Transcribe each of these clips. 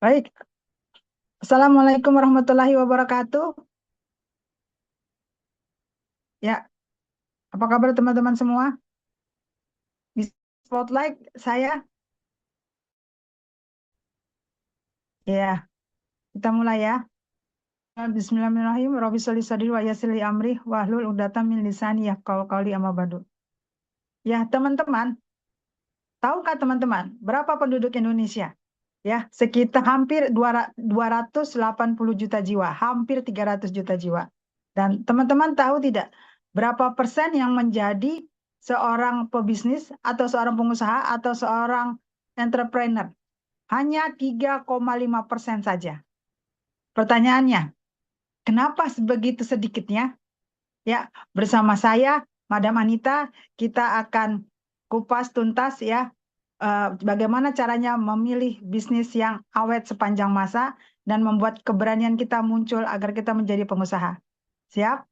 Baik, Assalamualaikum warahmatullahi wabarakatuh. Ya, apa kabar teman-teman semua? Di Spotlight saya, ya, kita mulai ya. Bismillahirrahmanirrahim. Rabbi sholli sadri wa yassir li amri wahlul 'uqdatam min lisani yafqahu qawli amma ba'du. Ya, teman-teman, tahukah teman-teman berapa penduduk Indonesia? Ya, sekitar hampir 280 juta jiwa, hampir 300 juta jiwa. Dan teman-teman tahu tidak berapa persen yang menjadi seorang pebisnis atau seorang pengusaha atau seorang entrepreneur? Hanya 3,5% saja. Pertanyaannya, kenapa sebegitu sedikitnya? Ya, bersama saya, Madam Anita, kita akan kupas tuntas ya bagaimana caranya memilih bisnis yang awet sepanjang masa dan membuat keberanian kita muncul agar kita menjadi pengusaha. Siap?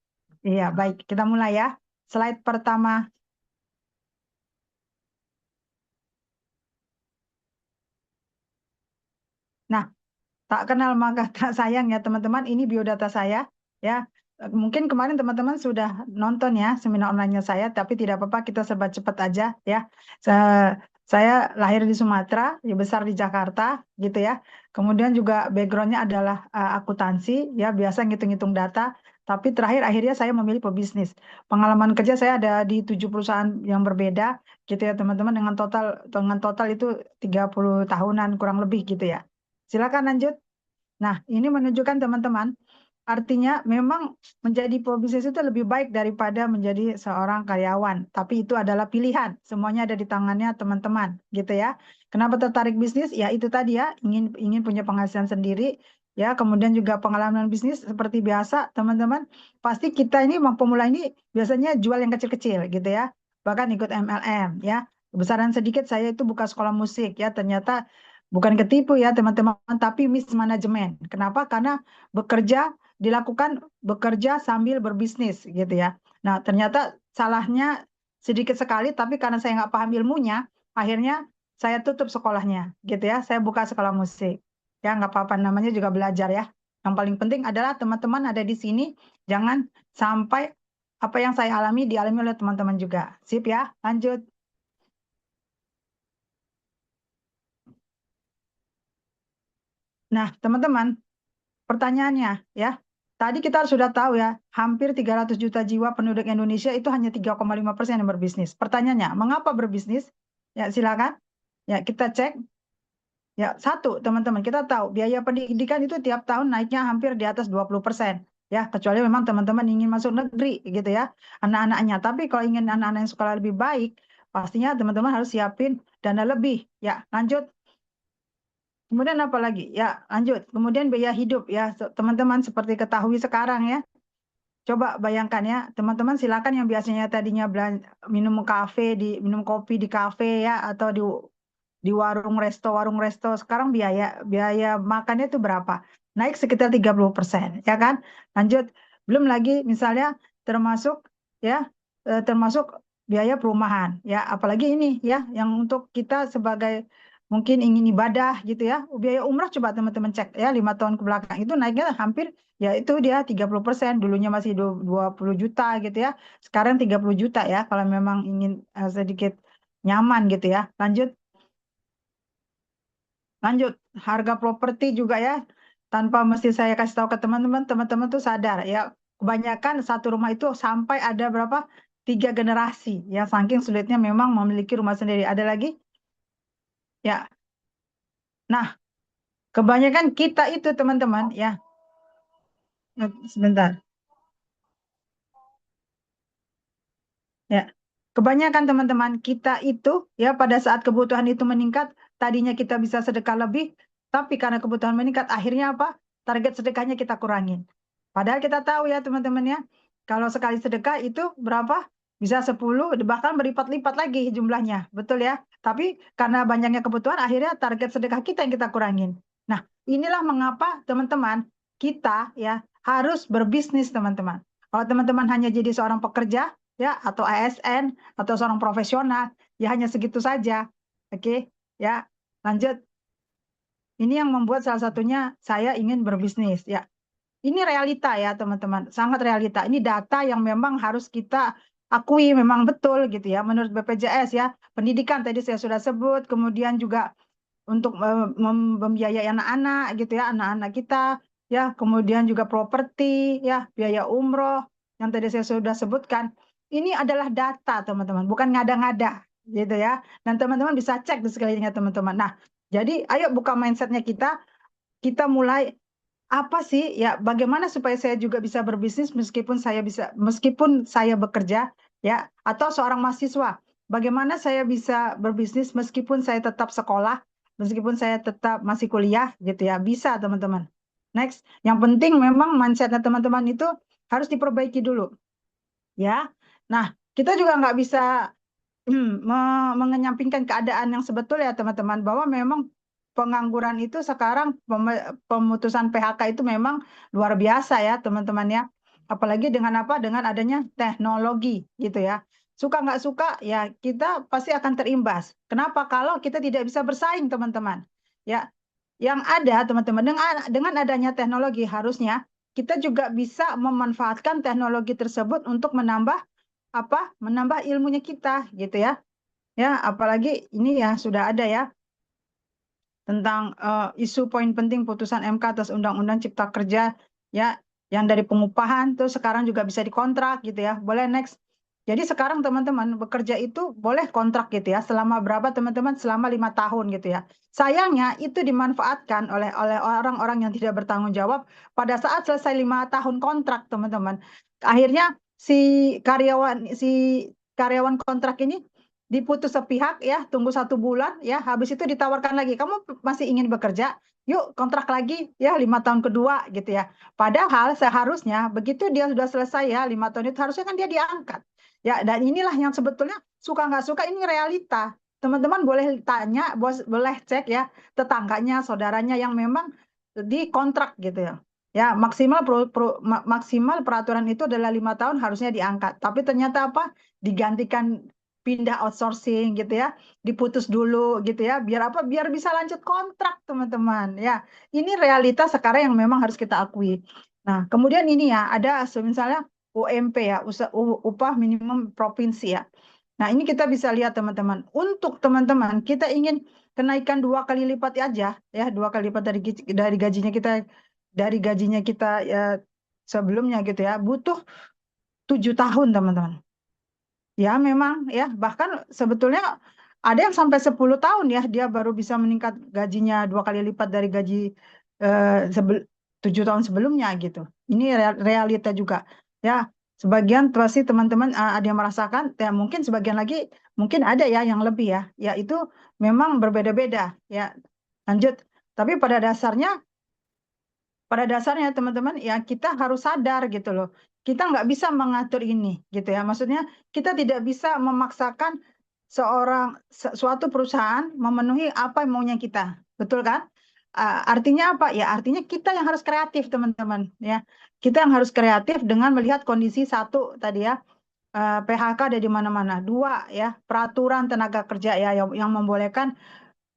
Iya, baik. Kita mulai ya. Slide pertama. Nah, tak kenal maka tak sayang ya teman-teman. Ini biodata saya ya. Mungkin kemarin teman-teman sudah nonton ya seminar online-nya saya, tapi tidak apa-apa kita serba cepat aja ya. Saya lahir di Sumatera, ya besar di Jakarta gitu ya. Kemudian juga background-nya adalah akuntansi ya, biasa ngitung-ngitung data. Tapi terakhir akhirnya saya memilih pebisnis. Pengalaman kerja saya ada di 7 perusahaan yang berbeda gitu ya teman-teman, dengan total itu 30 tahunan kurang lebih gitu ya. Silakan lanjut. Nah, ini menunjukkan teman-teman, artinya memang menjadi pebisnis itu lebih baik daripada menjadi seorang karyawan. Tapi itu adalah pilihan. Semuanya ada di tangannya teman-teman, gitu ya. Kenapa tertarik bisnis? Ya itu tadi ya, ingin ingin punya penghasilan sendiri. Ya, kemudian juga pengalaman bisnis seperti biasa, teman-teman. Pasti kita ini pemula ini biasanya jual yang kecil-kecil, gitu ya. Bahkan ikut MLM, ya. Besaran sedikit saya itu buka sekolah musik, ya. Ternyata bukan ketipu ya teman-teman, tapi mismanagement. Kenapa? Karena bekerja sambil berbisnis gitu ya. Nah ternyata salahnya sedikit sekali, tapi karena saya nggak paham ilmunya, akhirnya saya tutup sekolahnya gitu ya. Saya buka sekolah musik. Ya nggak apa-apa, namanya juga belajar ya. Yang paling penting adalah teman-teman ada di sini, jangan sampai apa yang saya alami dialami oleh teman-teman juga. Sip ya, lanjut. Nah, teman-teman, pertanyaannya ya, tadi kita sudah tahu ya, hampir 300 juta jiwa penduduk Indonesia itu hanya 3,5% yang berbisnis. Pertanyaannya, mengapa berbisnis? Ya, silakan. Ya, kita cek. Ya, satu, teman-teman, kita tahu biaya pendidikan itu tiap tahun naiknya hampir di atas 20%. Ya, kecuali memang teman-teman ingin masuk negeri gitu ya, anak-anaknya. Tapi kalau ingin anak-anak yang sekolah lebih baik, pastinya teman-teman harus siapin dana lebih. Ya, lanjut. Kemudian apa lagi? Ya, lanjut. Kemudian biaya hidup ya, teman-teman seperti ketahui sekarang ya. Coba bayangkan ya, teman-teman silakan yang biasanya tadinya minum kopi di kafe ya atau di warung resto sekarang biaya biaya makannya itu berapa? Naik sekitar 30% ya kan? Lanjut, belum lagi misalnya termasuk ya termasuk biaya perumahan ya, apalagi ini ya yang untuk kita sebagai mungkin ingin ibadah gitu ya. Biaya umrah coba teman-teman cek ya 5 tahun ke belakang itu naiknya hampir ya itu dia 30%, dulunya masih 20 juta gitu ya. Sekarang 30 juta ya kalau memang ingin sedikit nyaman gitu ya. Lanjut. Lanjut, harga properti juga ya, tanpa mesti saya kasih tahu ke teman-teman, teman-teman tuh sadar ya, kebanyakan satu rumah itu sampai ada berapa? 3 generasi, ya saking sulitnya memang memiliki rumah sendiri. Ada lagi? Ya, nah kebanyakan kita itu teman-teman ya, sebentar, ya, kebanyakan teman-teman kita itu ya pada saat kebutuhan itu meningkat, tadinya kita bisa sedekah lebih, tapi karena kebutuhan meningkat, akhirnya apa? Target sedekahnya kita kurangin. Padahal kita tahu ya teman-teman ya, kalau sekali sedekah itu berapa? Bisa 10, bahkan berlipat-lipat lagi jumlahnya. Betul ya? Tapi karena banyaknya kebutuhan, akhirnya target sedekah kita yang kita kurangin. Nah, inilah mengapa teman-teman kita ya harus berbisnis teman-teman. Kalau teman-teman hanya jadi seorang pekerja ya atau ASN atau seorang profesional, ya hanya segitu saja. Oke, ya. Lanjut. Ini yang membuat salah satunya saya ingin berbisnis ya. Ini realita ya teman-teman, sangat realita. Ini data yang memang harus kita akui memang betul gitu ya. Menurut BPJS ya, pendidikan tadi saya sudah sebut, kemudian juga untuk membiayai anak-anak gitu ya, anak-anak kita ya, kemudian juga properti ya, biaya umroh yang tadi saya sudah sebutkan. Ini adalah data teman-teman, bukan ngada-ngada gitu ya. Dan teman-teman bisa cek di sekelilingnya teman-teman. Nah, jadi ayo buka mindsetnya kita mulai apa sih ya, bagaimana supaya saya juga bisa berbisnis meskipun saya bekerja ya, atau seorang mahasiswa, bagaimana saya bisa berbisnis meskipun saya tetap sekolah, meskipun saya tetap masih kuliah gitu ya, bisa teman-teman. Next, yang penting memang mindsetnya teman-teman itu harus diperbaiki dulu ya. Nah, kita juga nggak bisa mengenyampingkan keadaan yang sebetulnya ya teman-teman, bahwa memang pengangguran itu sekarang, pemutusan PHK itu memang luar biasa ya teman-teman ya. Apalagi dengan apa? Dengan adanya teknologi gitu ya. Suka nggak suka ya kita pasti akan terimbas. Kenapa? Kalau kita tidak bisa bersaing teman-teman. Ya, yang ada teman-teman dengan adanya teknologi harusnya kita juga bisa memanfaatkan teknologi tersebut untuk menambah ilmunya kita gitu ya. Ya, apalagi ini ya sudah ada ya tentang isu poin penting putusan MK atas Undang-Undang Cipta Kerja ya, yang dari pengupahan terus sekarang juga bisa dikontrak gitu ya. Boleh next. Jadi sekarang teman-teman bekerja itu boleh kontrak gitu ya. Selama berapa teman-teman? Selama 5 tahun gitu ya. Sayangnya itu dimanfaatkan oleh orang-orang yang tidak bertanggung jawab pada saat selesai 5 tahun kontrak teman-teman. Akhirnya si karyawan kontrak ini diputus sepihak ya, tunggu 1 bulan ya, habis itu ditawarkan lagi, kamu masih ingin bekerja, yuk kontrak lagi ya 5 tahun kedua gitu ya. Padahal seharusnya begitu dia sudah selesai ya 5 tahun itu harusnya kan dia diangkat ya. Dan inilah yang sebetulnya suka nggak suka ini realita. Teman-teman boleh tanya, boleh cek ya tetangganya, saudaranya yang memang dikontrak gitu ya. Ya maksimal peraturan itu adalah 5 tahun harusnya diangkat. Tapi ternyata apa? Digantikan pindah outsourcing gitu ya, diputus dulu gitu ya, biar apa? Biar bisa lanjut kontrak teman-teman ya. Ini realitas sekarang yang memang harus kita akui. Nah, kemudian ini ya ada misalnya UMP ya, upah minimum provinsi ya. Nah, ini kita bisa lihat teman-teman. Untuk teman-teman kita ingin kenaikan 2 kali lipat aja ya, 2 kali lipat dari gajinya kita ya sebelumnya gitu ya, butuh 7 tahun teman-teman. Ya memang ya, bahkan sebetulnya ada yang sampai 10 tahun ya dia baru bisa meningkat gajinya 2 kali lipat dari gaji eh, sebel- 7 tahun sebelumnya gitu. Ini realita juga ya. Sebagian pasti teman-teman ada yang merasakan, ya mungkin sebagian lagi mungkin ada ya yang lebih ya. Ya itu memang berbeda-beda ya. Lanjut. Tapi pada dasarnya teman-teman ya kita harus sadar gitu loh. Kita nggak bisa mengatur ini gitu ya. Maksudnya kita tidak bisa memaksakan suatu perusahaan memenuhi apa yang maunya kita. Betul kan? Artinya apa? Ya artinya kita yang harus kreatif teman-teman ya. Kita yang harus kreatif dengan melihat kondisi satu tadi ya. PHK ada di mana-mana. Dua ya, peraturan tenaga kerja ya yang membolehkan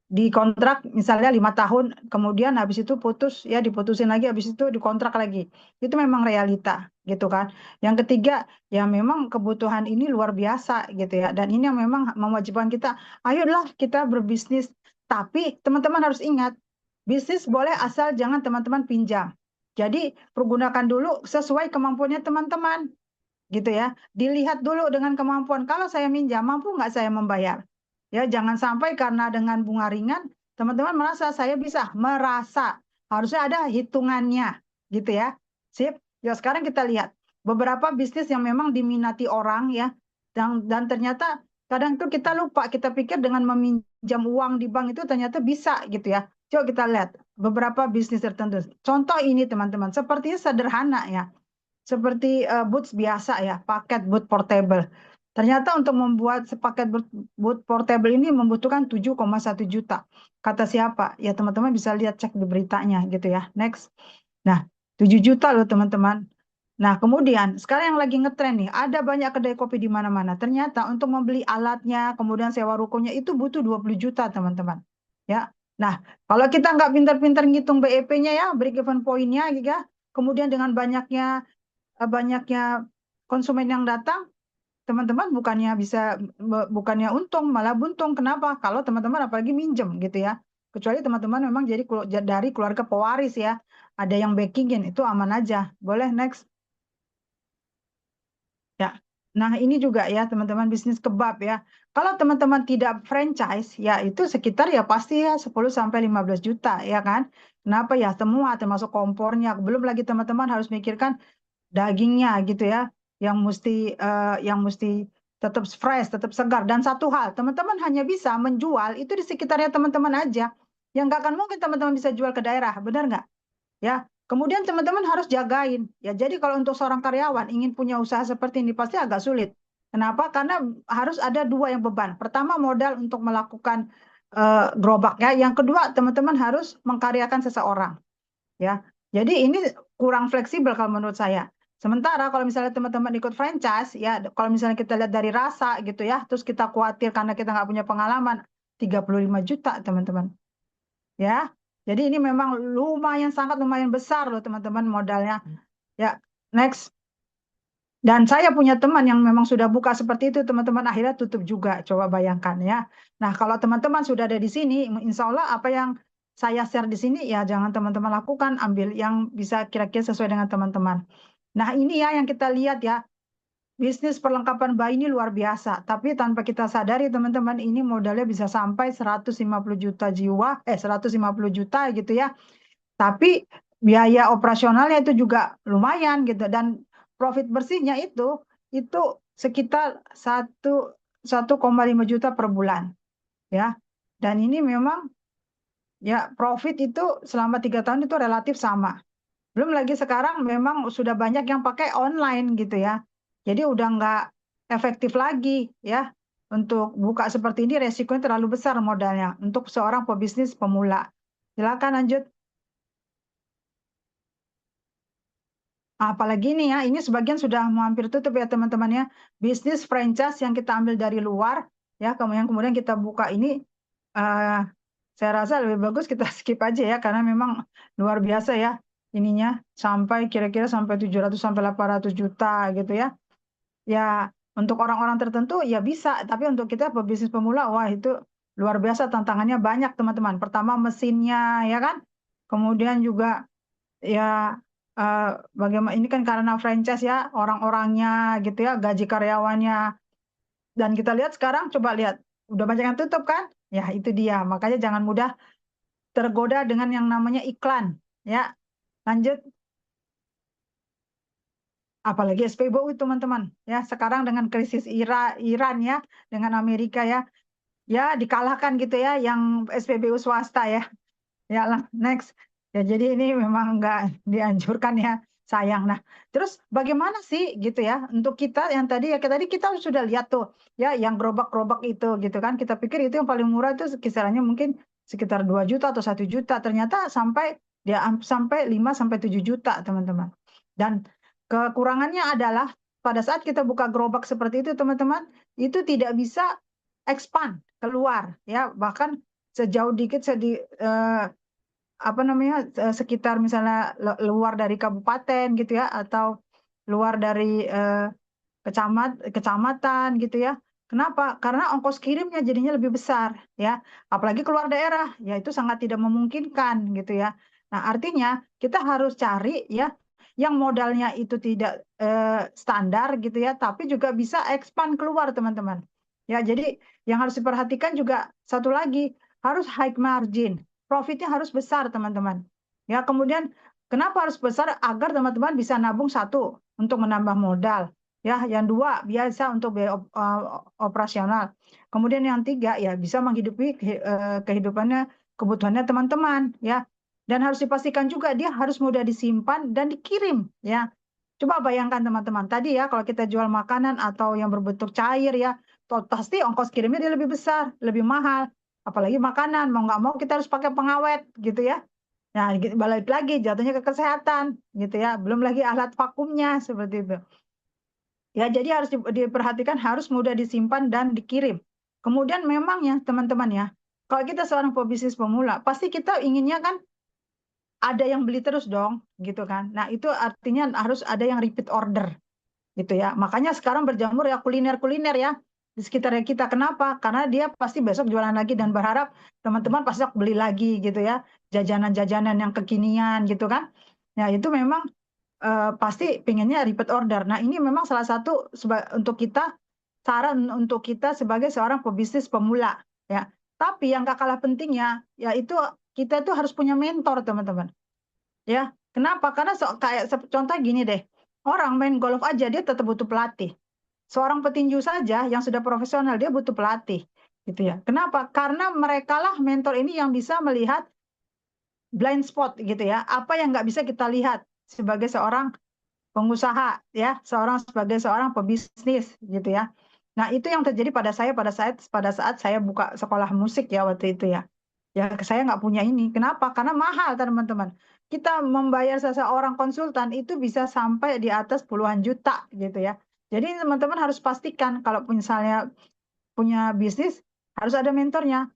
di kontrak misalnya 5 tahun, kemudian habis itu putus ya, diputusin lagi, habis itu dikontrak lagi. Itu memang realita gitu kan. Yang ketiga ya memang kebutuhan ini luar biasa gitu ya, dan ini yang memang mewajibkan kita, ayolah kita berbisnis. Tapi teman-teman harus ingat, bisnis boleh asal jangan teman-teman pinjam. Jadi pergunakan dulu sesuai kemampuannya teman-teman gitu ya. Dilihat dulu dengan kemampuan. Kalau saya minjam, mampu nggak saya membayar? Ya, jangan sampai karena dengan bunga ringan, teman-teman merasa harusnya ada hitungannya, gitu ya. Sip. Ya, sekarang kita lihat beberapa bisnis yang memang diminati orang ya, dan ternyata kadang tuh kita lupa, kita pikir dengan meminjam uang di bank itu ternyata bisa gitu ya. Coba kita lihat beberapa bisnis tertentu. Contoh ini teman-teman, sepertinya sederhana ya, seperti boots biasa ya, paket boot portable. Ternyata untuk membuat sepaket boot portable ini membutuhkan 7,1 juta. Kata siapa? Ya teman-teman bisa lihat, cek di beritanya gitu ya. Next. Nah, 7 juta loh teman-teman. Nah, kemudian sekarang yang lagi ngetren nih, ada banyak kedai kopi di mana-mana. Ternyata untuk membeli alatnya, kemudian sewa rukonya itu butuh 20 juta teman-teman. Ya, Nah, kalau kita nggak pintar-pintar ngitung BEP-nya ya, break even point-nya gitu ya, kemudian dengan banyaknya konsumen yang datang, teman-teman bukannya untung, malah buntung. Kenapa? Kalau teman-teman apalagi minjem gitu ya. Kecuali teman-teman memang dari keluarga pewaris ya, ada yang backingin, itu aman aja. Boleh next. Ya. Nah, ini juga ya teman-teman bisnis kebab ya. Kalau teman-teman tidak franchise ya itu sekitar ya pasti ya 10 sampai 15 juta ya kan. Kenapa ya? Semua termasuk kompornya. Belum lagi teman-teman harus mikirkan dagingnya gitu ya yang mesti tetap fresh, tetap segar. Dan satu hal, teman-teman hanya bisa menjual itu di sekitarnya teman-teman aja. Yang nggak akan mungkin teman-teman bisa jual ke daerah, benar nggak? Ya, kemudian teman-teman harus jagain. Ya, jadi kalau untuk seorang karyawan ingin punya usaha seperti ini pasti agak sulit. Kenapa? Karena harus ada dua yang beban. Pertama modal untuk melakukan gerobaknya. Yang kedua teman-teman harus mengkaryakan seseorang. Ya, jadi ini kurang fleksibel kalau menurut saya. Sementara kalau misalnya teman-teman ikut franchise, ya kalau misalnya kita lihat dari rasa gitu ya, terus kita khawatir karena kita nggak punya pengalaman, 35 juta teman-teman. Ya, jadi ini memang sangat lumayan besar loh teman-teman modalnya. Ya, next. Dan saya punya teman yang memang sudah buka seperti itu, teman-teman akhirnya tutup juga. Coba bayangkan ya. Nah, kalau teman-teman sudah ada di sini, insya Allah apa yang saya share di sini ya jangan teman-teman lakukan, ambil yang bisa kira-kira sesuai dengan teman-teman. Nah, ini ya yang kita lihat ya, bisnis perlengkapan bayi ini luar biasa. Tapi tanpa kita sadari teman-teman, ini modalnya bisa sampai 150 juta jiwa, 150 juta gitu ya. Tapi biaya operasionalnya itu juga lumayan gitu dan profit bersihnya itu sekitar 1,5 juta per bulan ya. Dan ini memang ya profit itu selama 3 tahun itu relatif sama. Belum lagi sekarang memang sudah banyak yang pakai online gitu ya. Jadi udah nggak efektif lagi ya untuk buka seperti ini resikonya terlalu besar modalnya untuk seorang pebisnis pemula. Silakan lanjut. Apalagi ini ya, ini sebagian sudah hampir tutup ya teman-teman ya. Bisnis franchise yang kita ambil dari luar, ya, kemudian kita buka ini, eh, saya rasa lebih bagus kita skip aja ya, karena memang luar biasa ya ininya, sampai kira-kira sampai 700 sampai 800 juta gitu ya. Ya, untuk orang-orang tertentu ya bisa, tapi untuk kita pebisnis pemula, wah itu luar biasa tantangannya banyak teman-teman. Pertama mesinnya ya kan, kemudian juga ya bagaimana ini kan karena franchise ya orang-orangnya gitu ya gaji karyawannya dan kita lihat sekarang coba lihat udah banyak yang tutup kan ya itu dia makanya jangan mudah tergoda dengan yang namanya iklan ya lanjut apalagi SPBU teman-teman ya sekarang dengan krisis Iran ya dengan Amerika ya ya dikalahkan gitu ya yang SPBU swasta ya. Ya lah, next. Ya, jadi ini memang nggak dianjurkan ya, sayang. Nah, terus bagaimana sih gitu ya untuk kita yang tadi kita sudah lihat tuh ya yang gerobak-gerobak itu gitu kan. Kita pikir itu yang paling murah itu kisarannya mungkin sekitar 2 juta atau 1 juta. Ternyata sampai 5 sampai 7 juta, teman-teman. Dan kekurangannya adalah pada saat kita buka gerobak seperti itu, teman-teman, itu tidak bisa expand keluar ya, bahkan sejauh dikit apa namanya sekitar misalnya luar dari kabupaten gitu ya atau luar dari kecamatan gitu ya. Kenapa? Karena ongkos kirimnya jadinya lebih besar ya. Apalagi keluar daerah, ya itu sangat tidak memungkinkan gitu ya. Nah, artinya kita harus cari ya yang modalnya itu tidak standar gitu ya, tapi juga bisa expand keluar teman-teman. Ya, jadi yang harus diperhatikan juga satu lagi harus high margin, profitnya harus besar teman-teman. Ya, kemudian kenapa harus besar? Agar teman-teman bisa nabung satu untuk menambah modal. Ya, yang dua biasa untuk biaya operasional. Kemudian yang tiga ya bisa menghidupi kehidupannya, kebutuhannya teman-teman ya. Dan harus dipastikan juga dia harus mudah disimpan dan dikirim ya. Coba bayangkan teman-teman, tadi ya kalau kita jual makanan atau yang berbentuk cair ya, pasti ongkos kirimnya dia lebih besar, lebih mahal. Apalagi makanan, mau nggak mau kita harus pakai pengawet gitu ya. Nah, balik lagi jatuhnya ke kesehatan gitu ya. Belum lagi alat vakumnya seperti itu. Ya, jadi harus diperhatikan harus mudah disimpan dan dikirim. Kemudian memang ya teman-teman ya, kalau kita seorang pebisnis pemula, pasti kita inginnya kan ada yang beli terus dong, gitu kan. Nah, itu artinya harus ada yang repeat order, gitu ya. Makanya sekarang berjamur ya kuliner-kuliner ya di sekitar kita. Kenapa? Karena dia pasti besok jualan lagi dan berharap teman-teman pasti beli lagi gitu ya. Jajanan-jajanan yang kekinian gitu kan. Nah, itu memang pasti pengennya repeat order. Nah, ini memang salah satu untuk kita saran untuk kita sebagai seorang pebisnis pemula ya. Tapi yang gak kalah pentingnya yaitu kita tuh harus punya mentor, teman-teman. Ya, kenapa? Karena kayak contoh gini deh, orang main golf aja dia tetap butuh pelatih. Seorang petinju saja yang sudah profesional dia butuh pelatih, gitu ya. Kenapa? Karena merekalah mentor ini yang bisa melihat blind spot gitu ya, apa yang nggak bisa kita lihat sebagai seorang pengusaha ya, sebagai seorang pebisnis gitu ya. Nah, itu yang terjadi pada saat saya buka sekolah musik ya waktu itu ya. Ya, saya nggak punya ini. Kenapa? Karena mahal, teman-teman. Kita membayar seseorang konsultan itu bisa sampai di atas puluhan juta gitu ya. Jadi teman-teman harus pastikan kalau misalnya punya bisnis harus ada mentornya.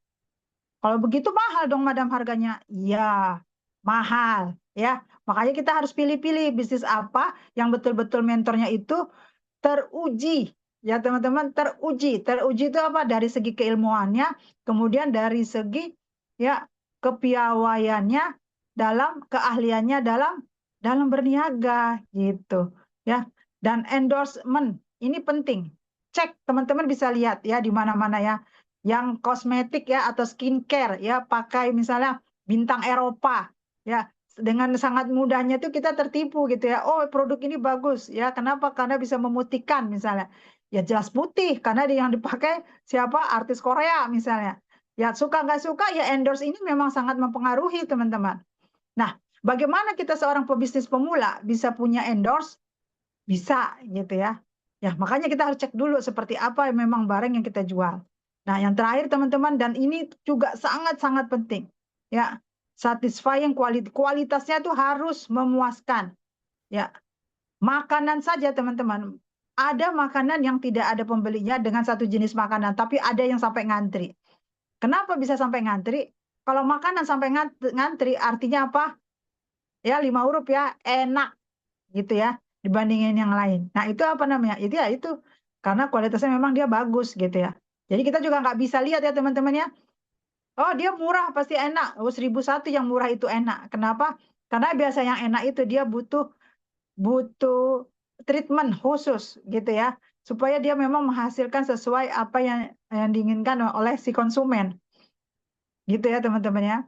Kalau begitu mahal dong madam harganya. Iya, mahal ya. Makanya kita harus pilih-pilih bisnis apa yang betul-betul mentornya itu teruji. Ya teman-teman, teruji. Teruji itu apa? Dari segi keilmuannya, kemudian dari segi ya kepiawaiannya dalam keahliannya dalam berniaga gitu ya. Dan endorsement ini penting. Cek teman-teman bisa lihat ya di mana-mana ya. Yang kosmetik ya atau skincare ya pakai misalnya bintang Eropa ya dengan sangat mudahnya tuh kita tertipu gitu ya. Oh, produk ini bagus ya. Kenapa? Karena bisa memutihkan misalnya. Ya jelas putih karena yang dipakai siapa? Artis Korea misalnya. Ya suka nggak suka ya endorse ini memang sangat mempengaruhi teman-teman. Nah, bagaimana kita seorang pebisnis pemula bisa punya endorse? Bisa gitu ya. Ya, makanya kita harus cek dulu seperti apa memang barang yang kita jual. Nah, yang terakhir teman-teman dan ini juga sangat-sangat penting. Ya, satisfying kualitasnya itu harus memuaskan. Ya, makanan saja teman-teman. Ada makanan yang tidak ada pembelinya dengan satu jenis makanan, tapi ada yang sampai ngantri. Kenapa bisa sampai ngantri? Kalau makanan sampai ngantri artinya apa? Ya, 5 huruf ya, enak gitu ya dibandingin yang lain. Nah, itu apa namanya? Itu ya itu karena kualitasnya memang dia bagus gitu ya. Jadi kita juga nggak bisa lihat ya teman-teman ya. Oh, dia murah pasti enak. Oh, 1001 yang murah itu enak. Kenapa? Karena biasa yang enak itu dia butuh butuh treatment khusus gitu ya. Supaya dia memang menghasilkan sesuai apa yang diinginkan oleh si konsumen. Gitu ya teman-teman ya.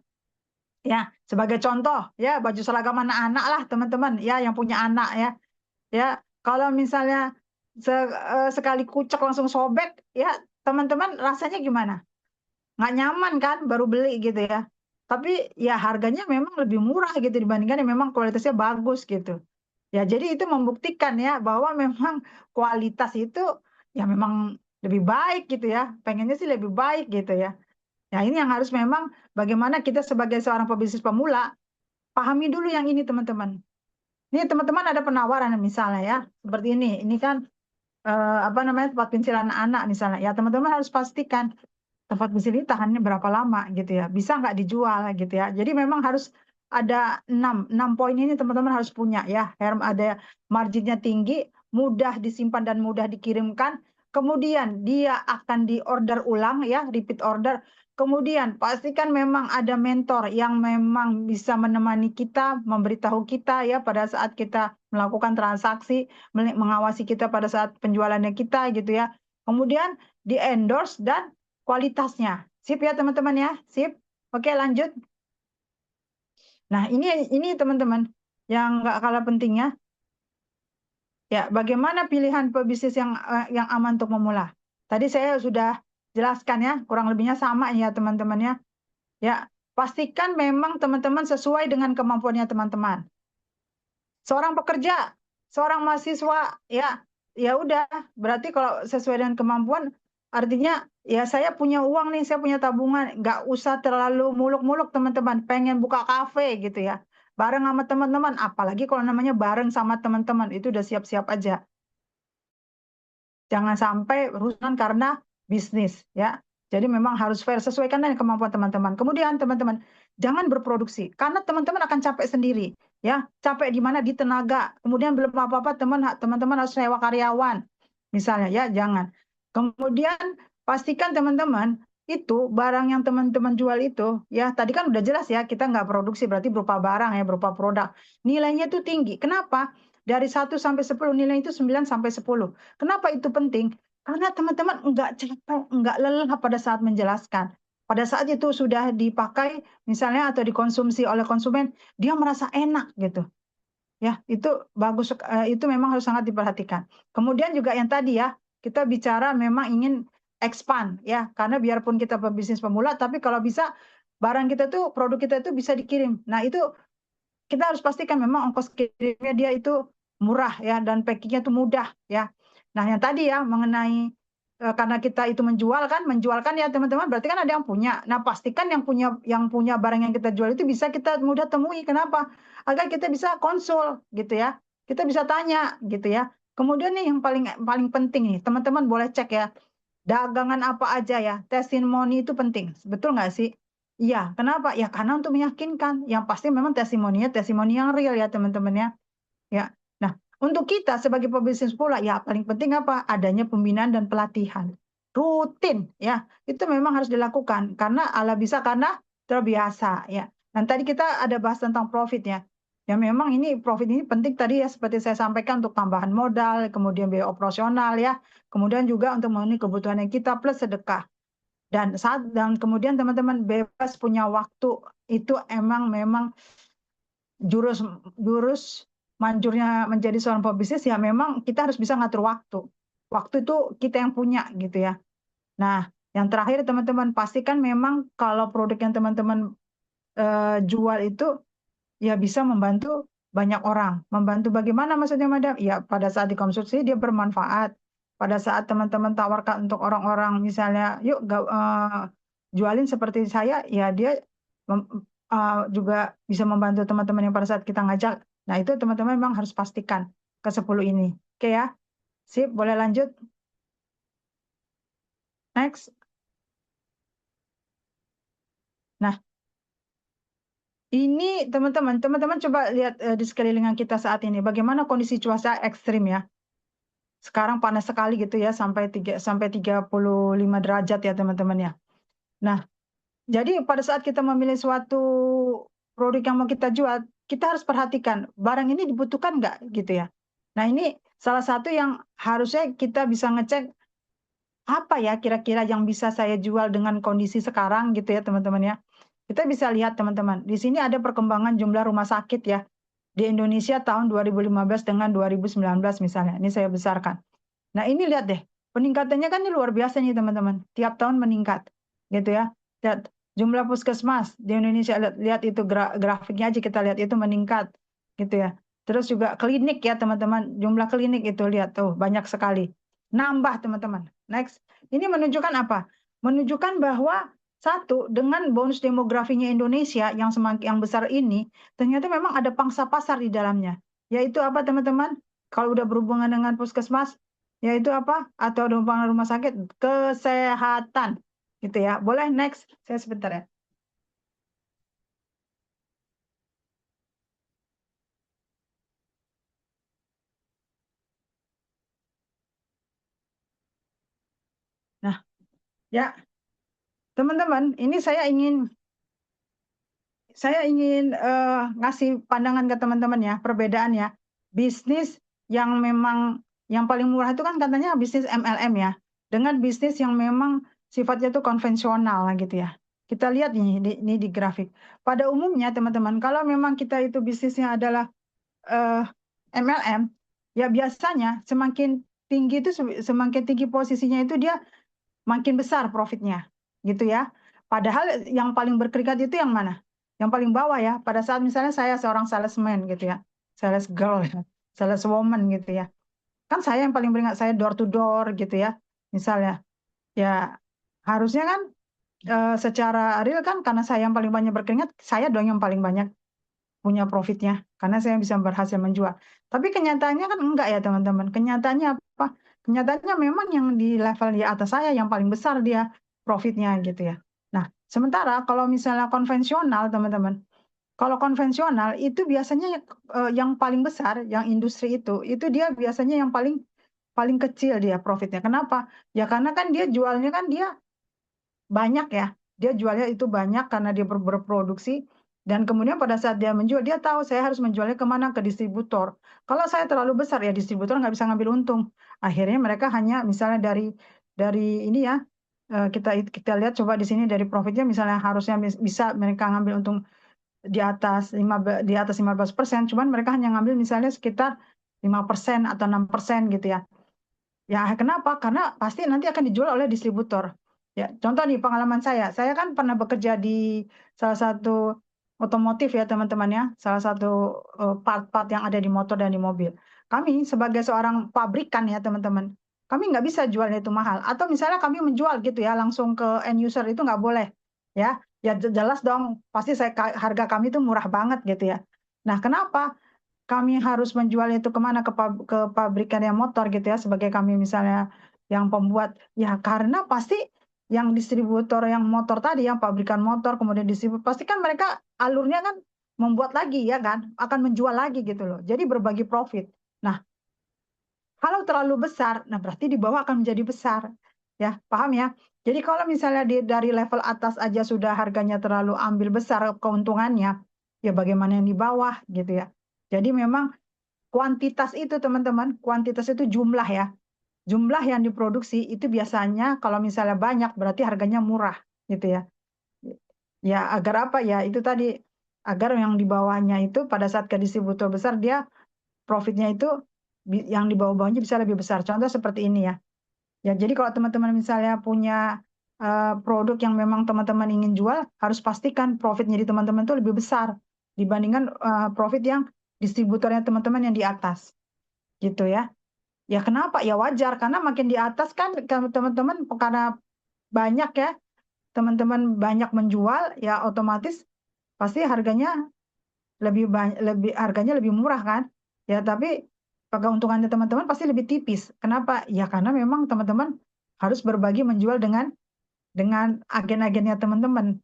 Ya, sebagai contoh ya baju seragam anak-anak lah teman-teman ya yang punya anak ya. Ya, kalau misalnya sekali kucek langsung sobek, ya teman-teman rasanya gimana? Nggak nyaman kan, baru beli gitu ya. Tapi ya harganya memang lebih murah gitu dibandingkan yang memang kualitasnya bagus gitu. Ya, jadi itu membuktikan ya bahwa memang kualitas itu ya memang lebih baik gitu ya. Pengennya sih lebih baik gitu ya. Ya, ini yang harus memang bagaimana kita sebagai seorang pebisnis pemula, pahami dulu yang ini teman-teman. Ini teman-teman ada penawaran misalnya ya, seperti ini. Ini kan apa namanya tempat pensil anak-anak misalnya. Ya teman-teman harus pastikan tempat pensil ini tahannya berapa lama gitu ya. Bisa nggak dijual gitu ya. Jadi memang harus ada 6 poin ini teman-teman harus punya ya. Ada marginnya tinggi, mudah disimpan dan mudah dikirimkan. Kemudian dia akan diorder ulang ya, repeat order. Kemudian pastikan memang ada mentor yang memang bisa menemani kita, memberitahu kita ya pada saat kita melakukan transaksi, mengawasi kita pada saat penjualannya kita gitu ya. Kemudian di-endorse dan kualitasnya. Sip ya teman-teman ya, sip. Oke lanjut. Nah ini teman-teman yang nggak kalah pentingnya. Ya, bagaimana pilihan pebisnis yang aman untuk memula? Tadi saya sudah jelaskan ya, kurang lebihnya sama ya teman-teman ya. Ya, pastikan memang teman-teman sesuai dengan kemampuannya teman-teman. Seorang pekerja, seorang mahasiswa, ya udah. Berarti kalau sesuai dengan kemampuan, artinya ya saya punya uang nih, saya punya tabungan, nggak usah terlalu muluk-muluk teman-teman. Pengen buka kafe gitu ya, bareng sama teman-teman. Apalagi kalau namanya bareng sama teman-teman, itu udah siap-siap aja. Jangan sampai urusan karena bisnis ya. Jadi memang harus fair, sesuaikan dengan kemampuan teman-teman. Kemudian teman-teman, jangan berproduksi, karena teman-teman akan capek sendiri, ya. Capek di mana? Di tenaga. Kemudian belum apa-apa teman-teman harus sewa karyawan, misalnya ya, jangan. Kemudian pastikan teman-teman itu barang yang teman-teman jual itu, ya tadi kan udah jelas ya, kita nggak produksi berarti berupa barang ya, berupa produk. Nilainya itu tinggi. Kenapa? Dari 1 sampai 10 nilai itu 9 sampai 10. Kenapa itu penting? Karena teman-teman enggak capek, enggak lelah pada saat menjelaskan. Pada saat itu sudah dipakai misalnya atau dikonsumsi oleh konsumen, dia merasa enak gitu. Ya, itu bagus, itu memang harus sangat diperhatikan. Kemudian juga yang tadi ya, kita bicara memang ingin expand ya, karena biarpun kita pebisnis pemula, tapi kalau bisa barang kita tuh, produk kita itu bisa dikirim. Nah, itu kita harus pastikan memang ongkos kirimnya dia itu murah ya dan packingnya itu mudah ya. Nah, yang tadi ya mengenai karena kita itu menjual kan ya teman-teman berarti kan ada yang punya. Nah, pastikan yang punya barang yang kita jual itu bisa kita mudah temui. Kenapa? Agar kita bisa konsul gitu ya. Kita bisa tanya gitu ya. Kemudian nih yang paling paling penting nih, teman-teman boleh cek ya. Dagangan apa aja ya, testimoni itu penting. Betul nggak sih? Iya, kenapa? Ya karena untuk meyakinkan. Yang pasti memang testimoninya testimoni yang real ya teman-teman ya. Ya. Nah, untuk kita sebagai pebisnis pula ya paling penting apa? Adanya pembinaan dan pelatihan. Rutin ya. Itu memang harus dilakukan karena ala bisa karena terbiasa ya. Dan tadi kita ada bahas tentang profit ya. Ya memang ini profit ini penting tadi ya seperti saya sampaikan untuk tambahan modal, kemudian biaya operasional ya, kemudian juga untuk memenuhi kebutuhan yang kita plus sedekah. Dan kemudian teman-teman bebas punya waktu itu emang memang jurus jurus manjurnya menjadi seorang pebisnis ya memang kita harus bisa ngatur waktu. Waktu itu kita yang punya gitu ya. Nah, yang terakhir teman-teman pastikan memang kalau produk yang teman-teman jual itu ya bisa membantu banyak orang. Membantu bagaimana maksudnya, Madam? Ya pada saat dikonsumsi dia bermanfaat. Pada saat teman-teman tawarkan untuk orang-orang misalnya, yuk jualin seperti saya, ya dia juga bisa membantu teman-teman yang pada saat kita ngajak. Nah, itu teman-teman memang harus pastikan ke 10 ini. Oke ya? Sip, boleh lanjut? Next. Nah, ini teman-teman coba lihat di sekelilingan kita saat ini, bagaimana kondisi cuaca ekstrim ya. Sekarang panas sekali gitu ya sampai 35 derajat ya teman-teman ya. Nah, jadi pada saat kita memilih suatu produk yang mau kita jual, kita harus perhatikan barang ini dibutuhkan nggak gitu ya. Nah, ini salah satu yang harusnya kita bisa ngecek apa ya kira-kira yang bisa saya jual dengan kondisi sekarang gitu ya teman-teman ya. Kita bisa lihat teman-teman, di sini ada perkembangan jumlah rumah sakit ya di Indonesia tahun 2015 dengan 2019 misalnya. Ini saya besarkan. Nah, ini lihat deh, peningkatannya kan ini luar biasa nih teman-teman. Tiap tahun meningkat, gitu ya. Lihat jumlah puskesmas di Indonesia, lihat itu grafiknya aja kita lihat itu meningkat, gitu ya. Terus juga klinik ya teman-teman, jumlah klinik itu lihat tuh banyak sekali. Nambah teman-teman. Next, ini menunjukkan apa? Menunjukkan bahwa satu, dengan bonus demografinya Indonesia yang semakin yang besar ini, ternyata memang ada pangsa pasar di dalamnya. Yaitu apa teman-teman? Kalau udah berhubungan dengan puskesmas, yaitu apa? Atau rumah sakit, kesehatan. Gitu ya. Boleh next? Saya sebentar ya. Nah, ya, teman-teman, ini saya ingin ngasih pandangan ke teman-teman ya, perbedaan ya. Bisnis yang memang yang paling murah itu kan katanya bisnis MLM ya. Dengan bisnis yang memang sifatnya itu konvensional gitu ya. Kita lihat ini di grafik. Pada umumnya teman-teman, kalau memang kita itu bisnisnya adalah eh, MLM, ya biasanya semakin tinggi posisinya itu dia makin besar profitnya, gitu ya. Padahal yang paling berkeringat itu yang mana? Yang paling bawah ya. Pada saat misalnya saya seorang salesman gitu ya, sales girl, ya, sales woman gitu ya. Kan saya yang paling beringat saya door to door gitu ya, misalnya. Ya harusnya kan secara real kan karena saya yang paling banyak berkeringat, saya dong yang paling banyak punya profitnya karena saya bisa berhasil menjual. Tapi kenyataannya kan enggak ya teman-teman. Kenyataannya apa? Kenyataannya memang yang di level di atas saya yang paling besar dia profitnya gitu ya. Nah, sementara kalau misalnya konvensional teman-teman, kalau konvensional itu biasanya yang paling besar, yang industri itu dia biasanya yang paling paling kecil dia profitnya. Kenapa? Ya karena kan dia jualnya kan dia banyak ya. Dia jualnya itu banyak karena dia berproduksi dan kemudian pada saat dia menjual, dia tahu saya harus menjualnya kemana, ke distributor. Kalau saya terlalu besar ya distributor nggak bisa ngambil untung. Akhirnya mereka hanya misalnya dari ini ya, kita lihat coba di sini dari profitnya misalnya harusnya bisa mereka ngambil untung di atas 15%, cuman mereka hanya ngambil misalnya sekitar 5% atau 6% gitu ya. Ya, kenapa? Karena pasti nanti akan dijual oleh distributor. Ya, contoh nih pengalaman saya kan pernah bekerja di salah satu otomotif ya teman-teman ya, salah satu part-part yang ada di motor dan di mobil. Kami sebagai seorang pabrikan ya teman-teman, kami nggak bisa jualnya itu mahal. Atau misalnya kami menjual gitu ya langsung ke end user itu nggak boleh. Ya, ya jelas dong, pasti harga kami itu murah banget gitu ya. Nah, kenapa? Kami harus menjual itu kemana ke pabrikan yang motor gitu ya, sebagai kami misalnya yang pembuat, ya karena pasti yang distributor yang motor tadi, yang pabrikan motor kemudian distributor, pasti kan mereka alurnya kan membuat lagi ya kan, akan menjual lagi gitu loh. Jadi berbagi profit. Nah, kalau terlalu besar, nah berarti di bawah akan menjadi besar. Ya, paham ya? Jadi kalau misalnya dari level atas aja sudah harganya terlalu ambil besar keuntungannya, ya bagaimana yang di bawah gitu ya. Jadi memang kuantitas itu teman-teman, kuantitas itu jumlah ya. Jumlah yang diproduksi itu biasanya kalau misalnya banyak berarti harganya murah gitu ya. Ya agar apa ya itu tadi, agar yang di bawahnya itu pada saat ke distributor besar dia profitnya itu yang di bawah-bawahnya bisa lebih besar. Contoh seperti ini ya. Ya jadi kalau teman-teman misalnya punya produk yang memang teman-teman ingin jual, harus pastikan profitnya di teman-teman itu lebih besar dibandingkan profit yang distributornya teman-teman yang di atas gitu ya. Ya kenapa? Ya wajar karena makin di atas kan teman-teman karena banyak ya, teman-teman banyak menjual ya otomatis pasti harganya lebih harganya lebih murah kan. Ya tapi keuntungannya teman-teman pasti lebih tipis. Kenapa? Ya karena memang teman-teman harus berbagi menjual dengan agen-agennya teman-teman.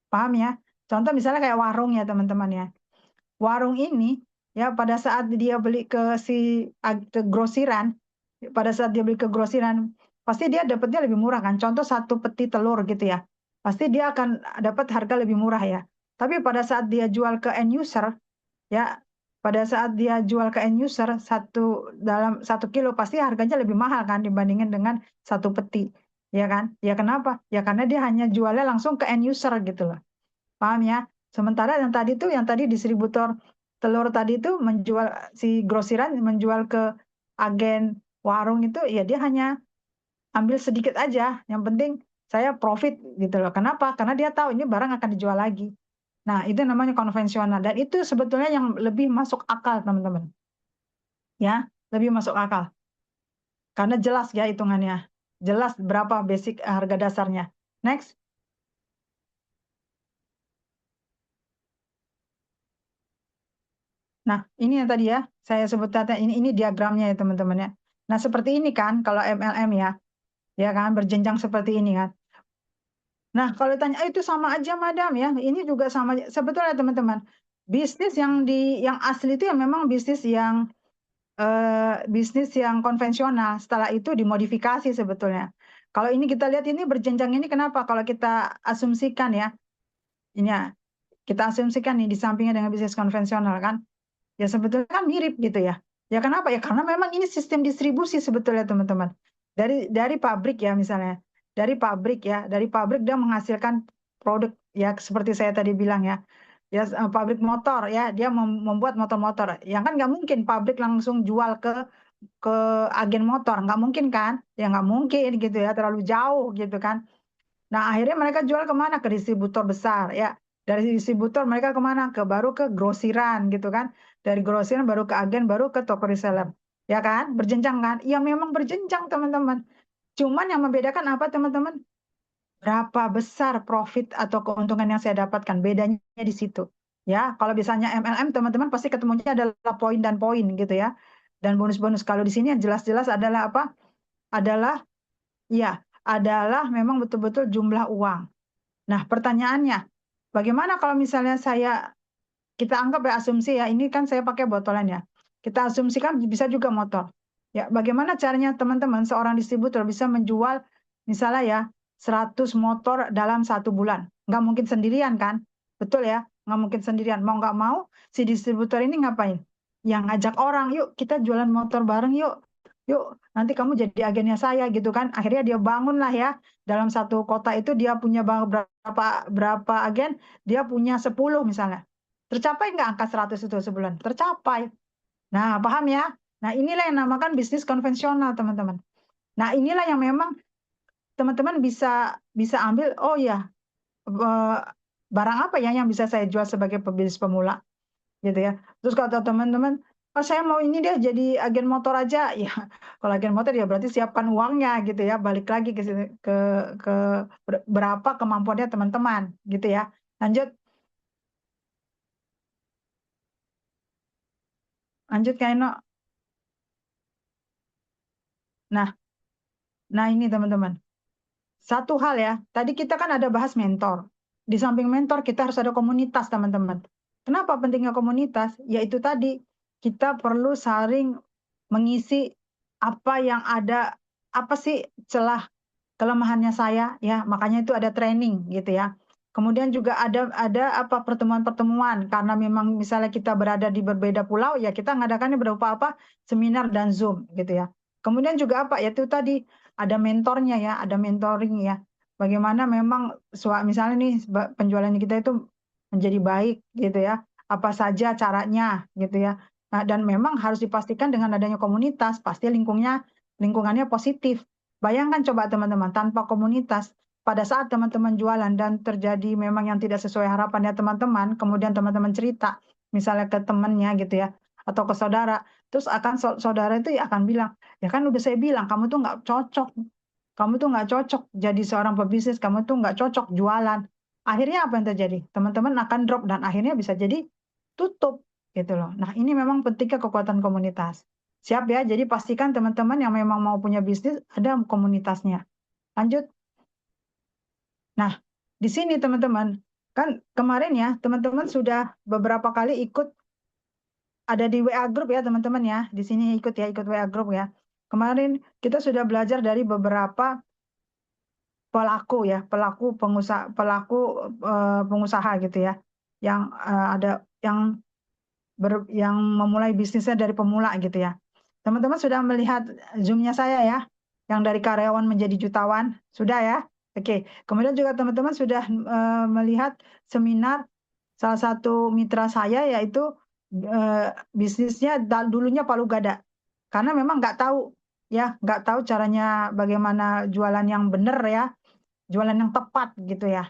Paham ya? Contoh misalnya kayak warung ya teman-teman ya. Warung ini ya pada saat dia beli ke grosiran, pada saat dia beli ke grosiran, pasti dia dapatnya lebih murah kan. Contoh satu peti telur gitu ya. Pasti dia akan dapat harga lebih murah ya. Tapi pada saat dia jual ke end user ya, pada saat dia jual ke end user dalam 1 kilo pasti harganya lebih mahal kan dibandingin dengan satu peti. Ya kan? Ya kenapa? Ya karena dia hanya jualnya langsung ke end user gitu loh. Paham ya? Sementara yang tadi distributor telur tadi itu menjual si grosiran menjual ke agen warung itu ya dia hanya ambil sedikit aja. Yang penting saya profit gitu loh. Kenapa? Karena dia tahu ini barang akan dijual lagi. Nah, itu namanya konvensional dan itu sebetulnya yang lebih masuk akal, teman-teman. Ya, lebih masuk akal. Karena jelas ya hitungannya. Jelas berapa basic harga dasarnya. Next. Nah, ini yang tadi ya, saya sebut tadi ini diagramnya ya teman-teman ya. Nah, seperti ini kan kalau MLM ya, ya kan berjenjang seperti ini kan. Nah, kalau ditanya, itu sama aja madam ya, ini juga sama aja." Sebetulnya teman-teman, bisnis yang asli itu ya memang bisnis yang konvensional. Setelah itu dimodifikasi sebetulnya. Kalau ini kita lihat ini berjenjang ini kenapa? Kalau kita asumsikan ya, ini ya, kita asumsikan nih di sampingnya dengan bisnis konvensional kan. Ya sebetulnya kan mirip gitu ya. Ya kenapa? Ya karena memang ini sistem distribusi sebetulnya teman-teman. Dari pabrik ya misalnya. Dari pabrik dia menghasilkan produk ya seperti saya tadi bilang ya. Ya pabrik motor ya, dia membuat motor-motor. Yang kan nggak mungkin pabrik langsung jual ke agen motor, nggak mungkin kan? Ya nggak mungkin gitu ya, terlalu jauh gitu kan. Nah, akhirnya mereka jual kemana? Ke distributor besar, ya. Dari distributor mereka kemana? Baru ke grosiran gitu kan. Dari grosiran baru ke agen, baru ke toko reseller. Ya kan? Berjenjang kan? Ya memang berjenjang teman-teman. Cuman yang membedakan apa teman-teman? Berapa besar profit atau keuntungan yang saya dapatkan? Bedanya di situ. Ya, kalau misalnya MLM teman-teman pasti ketemunya adalah poin dan poin gitu ya. Dan bonus-bonus kalau di sini yang jelas-jelas adalah apa? Adalah ya adalah memang betul-betul jumlah uang. Nah, pertanyaannya, bagaimana kalau misalnya kita anggap ya asumsi ya, ini kan saya pakai botolan ya. Kita asumsikan bisa juga motor. Ya, bagaimana caranya teman-teman seorang distributor bisa menjual misalnya ya 100 motor dalam 1 bulan? Nggak mungkin sendirian kan? Betul ya? Nggak mungkin sendirian. Mau nggak mau, si distributor ini ngapain? Yang ngajak orang, yuk kita jualan motor bareng yuk. Yuk, nanti kamu jadi agennya saya gitu kan. Akhirnya dia bangun lah ya. Dalam satu kota itu dia punya berapa agen, dia punya 10 misalnya. Tercapai nggak angka 100 itu sebulan? Tercapai. Nah, paham ya? Nah, inilah yang namakan bisnis konvensional, teman-teman. Nah, inilah yang memang teman-teman bisa bisa ambil, oh ya, barang apa ya yang bisa saya jual sebagai pebisnis pemula, gitu ya. Terus kata teman-teman, oh saya mau ini deh jadi agen motor aja. Ya, kalau agen motor ya berarti siapkan uangnya gitu ya, balik lagi ke berapa kemampuannya teman-teman, gitu ya. Lanjut, lanjut Kak Eno. Nah, nah ini teman-teman. Satu hal ya, tadi kita kan ada bahas mentor. Di samping mentor, kita harus ada komunitas, teman-teman. Kenapa pentingnya komunitas? Yaitu tadi, kita perlu saling mengisi apa yang ada, apa sih celah kelemahannya saya, ya. Makanya itu ada training, gitu ya. Kemudian juga ada apa pertemuan-pertemuan, karena memang misalnya kita berada di berbeda pulau, ya kita ngadakannya berupa apa? Seminar dan Zoom, gitu ya. Kemudian juga apa? Yaitu tadi ada mentornya ya, ada mentoring ya. Bagaimana memang misalnya nih penjualan kita itu menjadi baik gitu ya. Apa saja caranya gitu ya. Nah, dan memang harus dipastikan dengan adanya komunitas, pasti lingkungannya positif. Bayangkan coba teman-teman, tanpa komunitas, pada saat teman-teman jualan dan terjadi memang yang tidak sesuai harapannya teman-teman, kemudian teman-teman cerita, misalnya ke temannya gitu ya, atau ke saudara, terus akan saudara itu ya akan bilang, ya kan udah saya bilang, kamu tuh nggak cocok. Kamu tuh nggak cocok jadi seorang pebisnis, kamu tuh nggak cocok jualan. Akhirnya apa yang terjadi? Teman-teman akan drop dan akhirnya bisa jadi tutup gitu loh. Nah, ini memang pentingnya kekuatan komunitas. Siap ya? Jadi pastikan teman-teman yang memang mau punya bisnis ada komunitasnya. Lanjut. Nah, di sini teman-teman, kan kemarin ya, teman-teman sudah beberapa kali ikut ada di WA Group ya teman-teman ya. Di sini ikut ya, ikut WA Group ya. Kemarin kita sudah belajar dari beberapa pelaku ya, pengusaha gitu ya, yang ada yang memulai bisnisnya dari pemula gitu ya. Teman-teman sudah melihat Zoom-nya saya ya, yang dari karyawan menjadi jutawan, sudah ya? Oke. Kemudian juga teman-teman sudah melihat seminar salah satu mitra saya yaitu bisnisnya dulunya palu gada. Karena memang nggak tahu ya, nggak tahu caranya bagaimana jualan yang benar ya, jualan yang tepat gitu ya.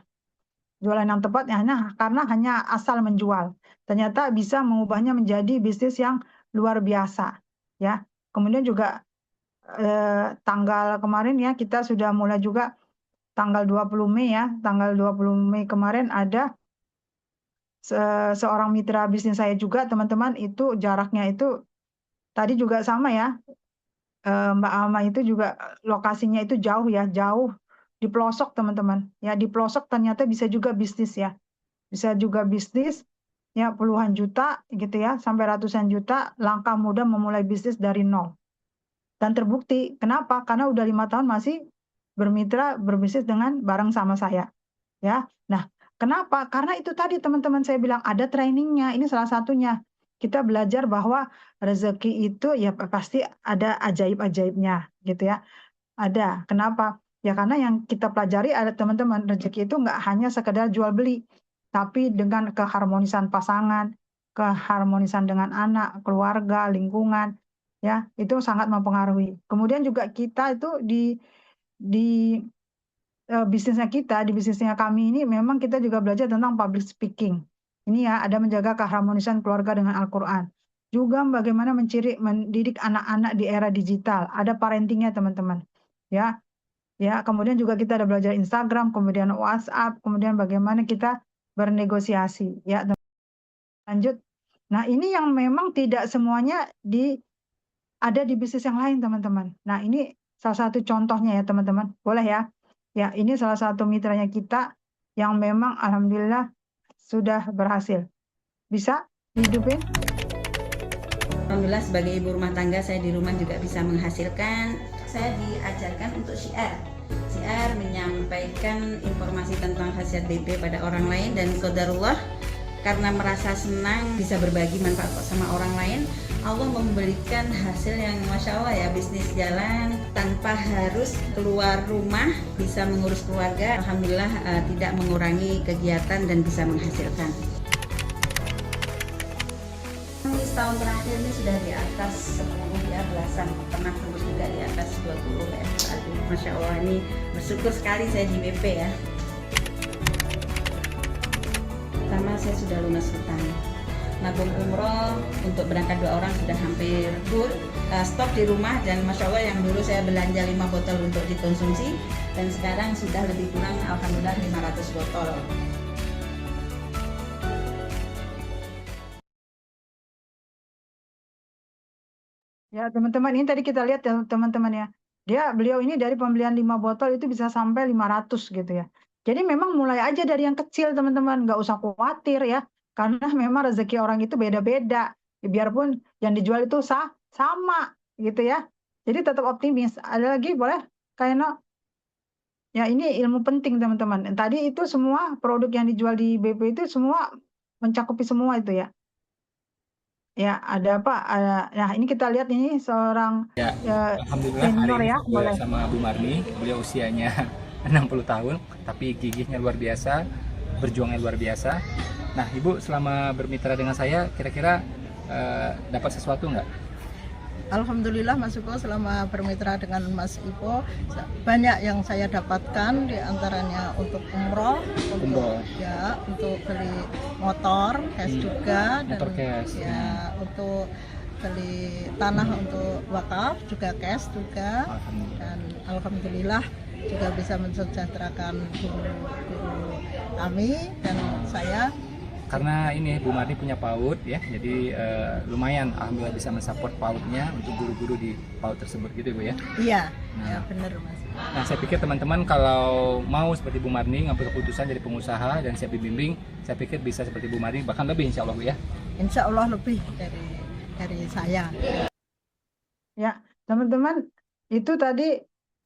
Jualan yang tepat ya, nah, karena hanya asal menjual. Ternyata bisa mengubahnya menjadi bisnis yang luar biasa ya. Kemudian juga tanggal kemarin ya kita sudah mulai juga tanggal 20 Mei ya. Tanggal 20 Mei kemarin ada seorang mitra bisnis saya juga teman-teman, itu jaraknya itu tadi juga sama ya. Mbak Alma itu juga lokasinya itu jauh ya, jauh di pelosok teman-teman. Ya di pelosok ternyata bisa juga bisnis ya. Bisa juga bisnis ya puluhan juta gitu ya, sampai ratusan juta, langkah mudah memulai bisnis dari nol. Dan terbukti, kenapa? Karena udah 5 tahun masih bermitra berbisnis dengan bareng sama saya. Ya, nah kenapa? Karena itu tadi teman-teman saya bilang ada trainingnya. Ini salah satunya. Kita belajar bahwa rezeki itu ya pasti ada ajaib-ajaibnya gitu ya. Ada. Kenapa? Ya karena yang kita pelajari ada teman-teman, rezeki itu nggak hanya sekedar jual beli, tapi dengan keharmonisan pasangan, keharmonisan dengan anak, keluarga, lingkungan, ya itu sangat mempengaruhi. Kemudian juga kita itu di bisnisnya kita, di bisnisnya kami ini memang kita juga belajar tentang public speaking. Ini ya ada menjaga keharmonisan keluarga dengan Al-Quran. Juga bagaimana mendidik anak-anak di era digital. Ada parentingnya teman-teman. Ya, ya. Kemudian juga kita ada belajar Instagram, kemudian WhatsApp, kemudian bagaimana kita bernegosiasi. Ya, lanjut. Nah, ini yang memang tidak semuanya ada di bisnis yang lain, teman-teman. Nah, ini salah satu contohnya ya, teman-teman. Boleh ya? Ya, ini salah satu mitranya kita yang memang alhamdulillah sudah berhasil. Bisa dihidupin? Alhamdulillah sebagai ibu rumah tangga saya di rumah juga bisa menghasilkan. Saya diajarkan untuk syiar. Syiar menyampaikan informasi tentang khasiat BP pada orang lain dan qadarullah karena merasa senang bisa berbagi manfaat sama orang lain, Allah memberikan hasil yang Masya Allah ya, bisnis jalan tanpa harus keluar rumah, bisa mengurus keluarga. Alhamdulillah tidak mengurangi kegiatan dan bisa menghasilkan. Tahun terakhir ini sudah di atas 10 ya, belasan, pernah tembus juga di atas 20 ya. Masya Allah, ini bersyukur sekali saya di BP ya. Pertama saya sudah lunas hutang, nabung umroh untuk berangkat 2 orang sudah hampir full, stok di rumah, dan Masya Allah yang dulu saya belanja 5 botol untuk dikonsumsi dan sekarang sudah lebih kurang alhamdulillah 500 botol. Ya, teman-teman, ini tadi kita lihat ya, teman-teman ya. Beliau ini dari pembelian 5 botol itu bisa sampai 500 gitu ya. Jadi memang mulai aja dari yang kecil, teman-teman, nggak usah khawatir ya. Karena memang rezeki orang itu beda-beda. Ya, biarpun yang dijual itu sama gitu ya. Jadi tetap optimis. Ada lagi boleh? Kayak ya, ini ilmu penting, teman-teman. Tadi itu semua produk yang dijual di BP itu semua mencakupi semua itu ya. Ya, ada apa? Nah, ini kita lihat ini seorang Ya, alhamdulillah hari senior ini ya, saya boleh. sama Bu Marni. Beliau usianya 60 tahun, tapi gigihnya luar biasa, berjuangnya luar biasa. Nah, Ibu selama bermitra dengan saya, kira-kira dapat sesuatu nggak? Alhamdulillah Mas Iko, selama bermitra dengan Mas Iko banyak yang saya dapatkan, diantaranya untuk umroh, untuk beli motor cash juga, motor cash. ya untuk beli tanah untuk wakaf juga cash juga, dan alhamdulillah juga bisa mensejahterakan guru-guru kami dan saya. Karena ini Bu Marni punya PAUD ya, jadi lumayan alhamdulillah bisa mensupport PAUD-nya untuk guru-guru di PAUD tersebut gitu Bu ya. Iya, ya benar Mas. Nah, saya pikir teman-teman kalau mau seperti Bu Marni ngambil keputusan jadi pengusaha dan siap dibimbing, saya pikir bisa seperti Bu Marni, bahkan lebih insya Allah Bu ya. Insya Allah lebih dari saya. Ya, teman-teman, itu tadi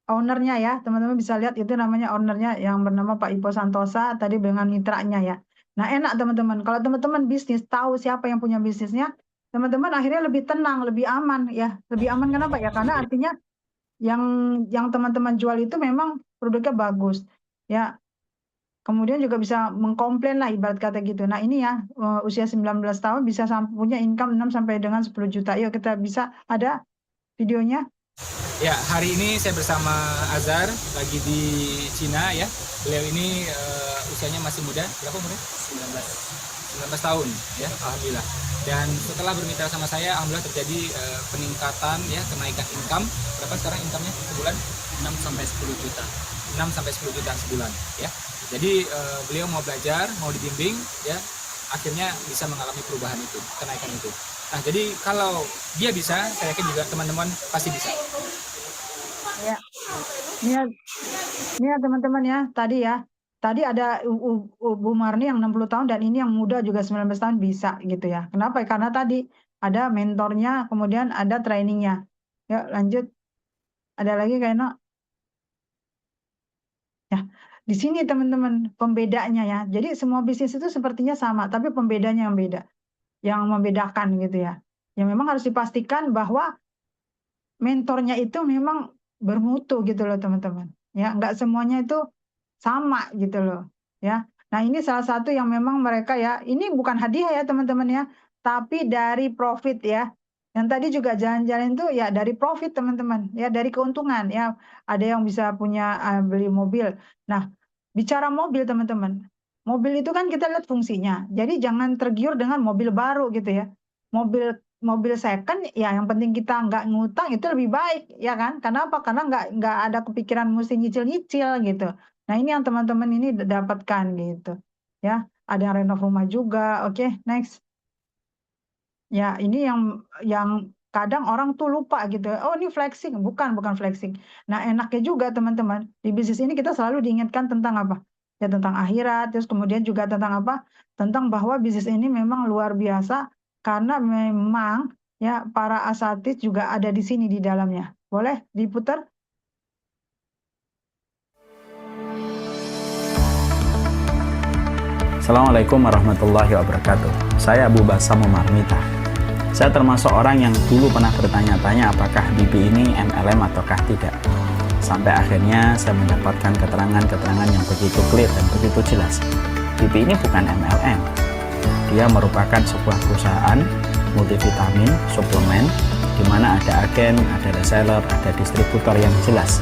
ownernya ya, teman-teman bisa lihat itu namanya ownernya yang bernama Pak Ipo Santosa tadi dengan mitranya ya. Nah, enak teman-teman. Kalau teman-teman bisnis tahu siapa yang punya bisnisnya, teman-teman akhirnya lebih tenang, lebih aman ya. Lebih aman kenapa ya? Karena artinya yang teman-teman jual itu memang produknya bagus. Ya. Kemudian juga bisa mengkomplain lah ibarat kata gitu. Nah, ini ya usia 19 tahun bisa punya income 6 sampai dengan 10 juta. Yuk kita bisa ada videonya. Ya, hari ini saya bersama Azhar lagi di Cina ya. Beliau ini usianya masih muda, berapa umurnya? 19 tahun ya, alhamdulillah. Dan setelah bermitra sama saya, alhamdulillah terjadi peningkatan ya, kenaikan income. Berapa sekarang income-nya sebulan? 6 sampai 10 juta. 6 sampai 10 juta sebulan ya. Jadi beliau mau belajar, mau dibimbing ya, akhirnya bisa mengalami perubahan itu, kenaikan itu. Nah, jadi kalau dia bisa, saya yakin juga teman-teman pasti bisa. Ya, ini ya teman-teman ya, tadi ada Bu Marni yang 60 tahun dan ini yang muda juga 19 tahun bisa gitu ya. Kenapa? Karena tadi ada mentornya, kemudian ada trainingnya. Ya, lanjut. Ada lagi kayaknya. Ya, di sini teman-teman pembedanya ya. Jadi semua bisnis itu sepertinya sama, tapi pembedanya yang beda, yang membedakan gitu ya. Yang memang harus dipastikan bahwa mentornya itu memang bermutu gitu loh teman-teman. Ya, nggak semuanya itu sama gitu loh. Ya. Nah, ini salah satu yang memang mereka ya, ini bukan hadiah ya teman-teman ya, tapi dari profit ya. Yang tadi juga jalan-jalan itu ya dari profit teman-teman, ya dari keuntungan ya. Ada yang bisa punya beli mobil. Nah, bicara mobil teman-teman. Mobil itu kan kita lihat fungsinya. Jadi jangan tergiur dengan mobil baru gitu ya. Mobil mobil second ya yang penting kita nggak ngutang itu lebih baik ya kan? Karena apa? Karena nggak ada kepikiran mesti nyicil-nyicil gitu. Nah, ini yang teman-teman ini dapatkan gitu. Ya, ada yang renov rumah juga. Oke, next. Ya, ini yang kadang orang tuh lupa gitu, oh ini flexing, bukan flexing. Nah enaknya juga teman-teman, di bisnis ini kita selalu diingatkan tentang apa? Ya tentang akhirat, terus kemudian juga tentang apa? Tentang bahwa bisnis ini memang luar biasa, karena memang ya para asatidz juga ada di sini di dalamnya. Boleh diputar? Assalamualaikum warahmatullahi wabarakatuh. Saya Abu Basam Marmita. Saya termasuk orang yang dulu pernah bertanya-tanya apakah BP ini MLM ataukah tidak. Sampai akhirnya saya mendapatkan keterangan-keterangan yang begitu clear dan begitu jelas. BP ini bukan MLM. Dia merupakan sebuah perusahaan multivitamin, suplemen, di mana ada agen, ada reseller, ada distributor yang jelas.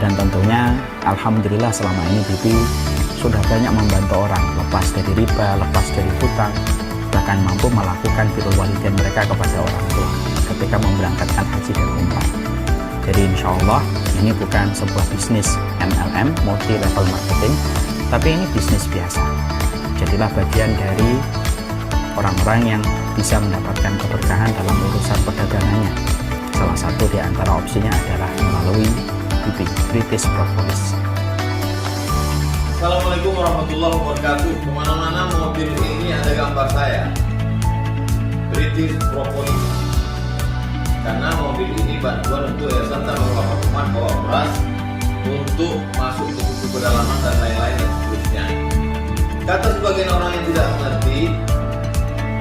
Dan tentunya, alhamdulillah selama ini BP sudah banyak membantu orang lepas dari riba, lepas dari hutang, bahkan mampu melakukan birrul walidain mereka kepada orang tua ketika memberangkatkan haji dan umrah. Jadi insya Allah ini bukan sebuah bisnis MLM, multi level marketing, tapi ini bisnis biasa. Jadilah bagian dari orang-orang yang bisa mendapatkan keberkahan dalam urusan perdagangannya. Salah satu di antara opsinya adalah melalui BP, British Propolis. Assalamualaikum warahmatullahi wabarakatuh. Kemana-mana mobil ini ada gambar saya, British Propolis. Karena mobil ini bantuan untuk yayasan tabung rumah bawa beras untuk masuk ke suku pedalaman dan lain-lain dan seterusnya. Kata sebagian orang yang tidak mengerti,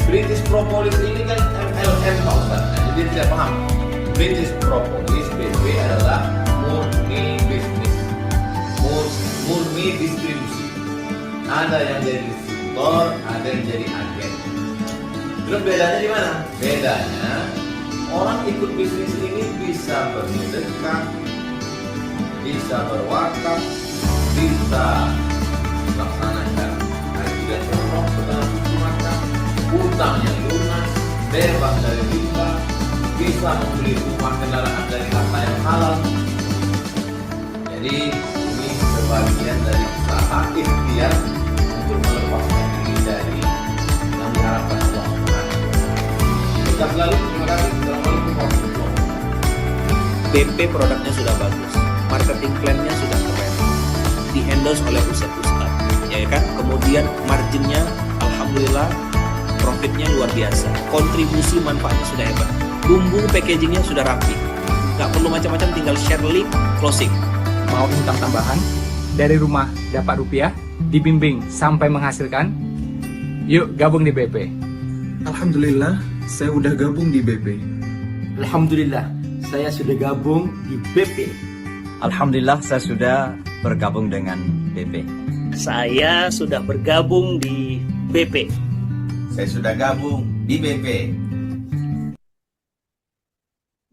British Propolis ini kan MLM Pak Ustaz. Jadi tidak paham. British Propolis BB adalah murni bisnis, murni distribusi. Ada yang jadi distributor, ada yang jadi agen. Terus bedanya di mana? Bedanya orang ikut bisnis ini bisa bersedekah, bisa berwakaf, bisa melaksanakan haji dan umroh setelah Mekah, utangnya lunas, bebas dari riba, bisa membeli rumah kendaraan dari harta yang halal. Jadi ini sebagian dari usaha ikhtiar untuk melepaskan diri dari yang diharapkan Allah Subhanahu wa Ta'ala. Kita selalu terima kasih. Assalamualaikum warahmatullahi wabarakatuh. BP produknya sudah bagus, marketing plan-nya sudah keren, di-endorse oleh ustadz-ustadz, ya kan? Kemudian marginnya, alhamdulillah, profitnya luar biasa, kontribusi manfaatnya sudah hebat, bumbu packagingnya sudah rapi, nggak perlu macam-macam, tinggal share link, closing. Mau utang tambahan, dari rumah dapat rupiah, dibimbing sampai menghasilkan, yuk gabung di BP. Alhamdulillah, saya udah gabung di BP. Alhamdulillah, saya sudah gabung di BP. Alhamdulillah, saya sudah bergabung dengan BP. Saya sudah bergabung di BP. Saya sudah gabung di BP.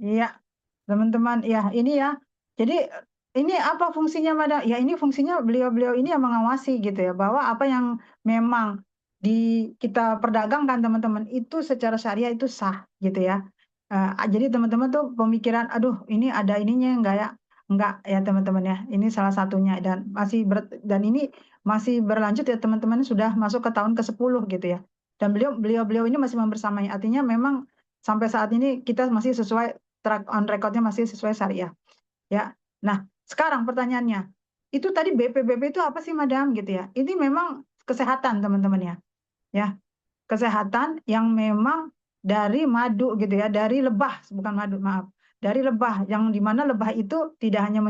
Iya, teman-teman, ya ini ya. Jadi ini apa fungsinya, Madam? Ya ini fungsinya beliau-beliau ini yang mengawasi gitu ya, bahwa apa yang memang kita perdagangkan teman-teman itu secara syariah itu sah gitu ya. Jadi teman-teman tuh pemikiran, aduh ini ada ininya enggak ya teman-teman ya. Ini salah satunya dan dan ini masih berlanjut ya teman-teman, sudah masuk ke tahun ke-10 gitu ya. Dan beliau ini masih membersamai. Artinya memang sampai saat ini kita masih sesuai track on recordnya, masih sesuai syariah. Ya. Nah, sekarang pertanyaannya, itu tadi BP itu apa sih, Madam gitu ya? Ini memang kesehatan teman-teman ya. Ya. Kesehatan yang memang dari madu gitu ya, dari lebah, bukan madu, maaf. Dari lebah, yang dimana lebah itu tidak hanya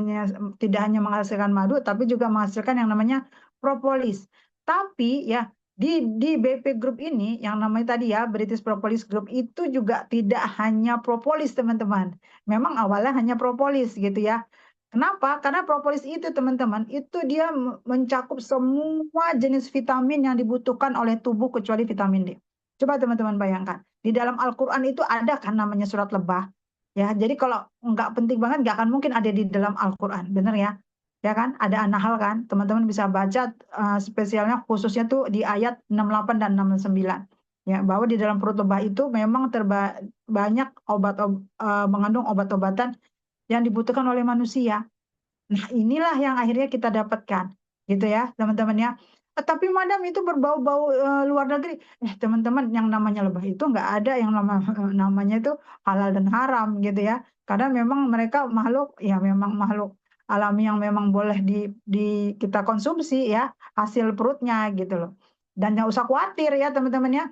menghasilkan madu, tapi juga menghasilkan yang namanya propolis. Tapi ya di BP Group ini yang namanya tadi ya British Propolis Group itu juga tidak hanya propolis teman-teman. Memang awalnya hanya propolis gitu ya. Kenapa? Karena propolis itu teman-teman, itu dia mencakup semua jenis vitamin yang dibutuhkan oleh tubuh kecuali vitamin D. Coba teman-teman bayangkan, di dalam Al-Quran itu ada kan namanya surat lebah. Ya, jadi kalau nggak penting banget, nggak akan mungkin ada di dalam Al-Quran, bener ya? Ya kan, ada An-Nahl kan, teman-teman bisa baca spesialnya khususnya tuh di ayat 68 dan 69. Ya, bahwa di dalam perut lebah itu memang banyak mengandung obat-obatan yang dibutuhkan oleh manusia. Nah, inilah yang akhirnya kita dapatkan, gitu ya, teman-teman ya. Tapi madam itu berbau-bau luar negeri. Teman-teman, yang namanya lebah itu nggak ada yang namanya itu halal dan haram gitu ya. Karena memang mereka makhluk, ya memang makhluk alami yang memang boleh di kita konsumsi ya, hasil perutnya gitu loh. Dan nggak usah khawatir ya teman-teman ya.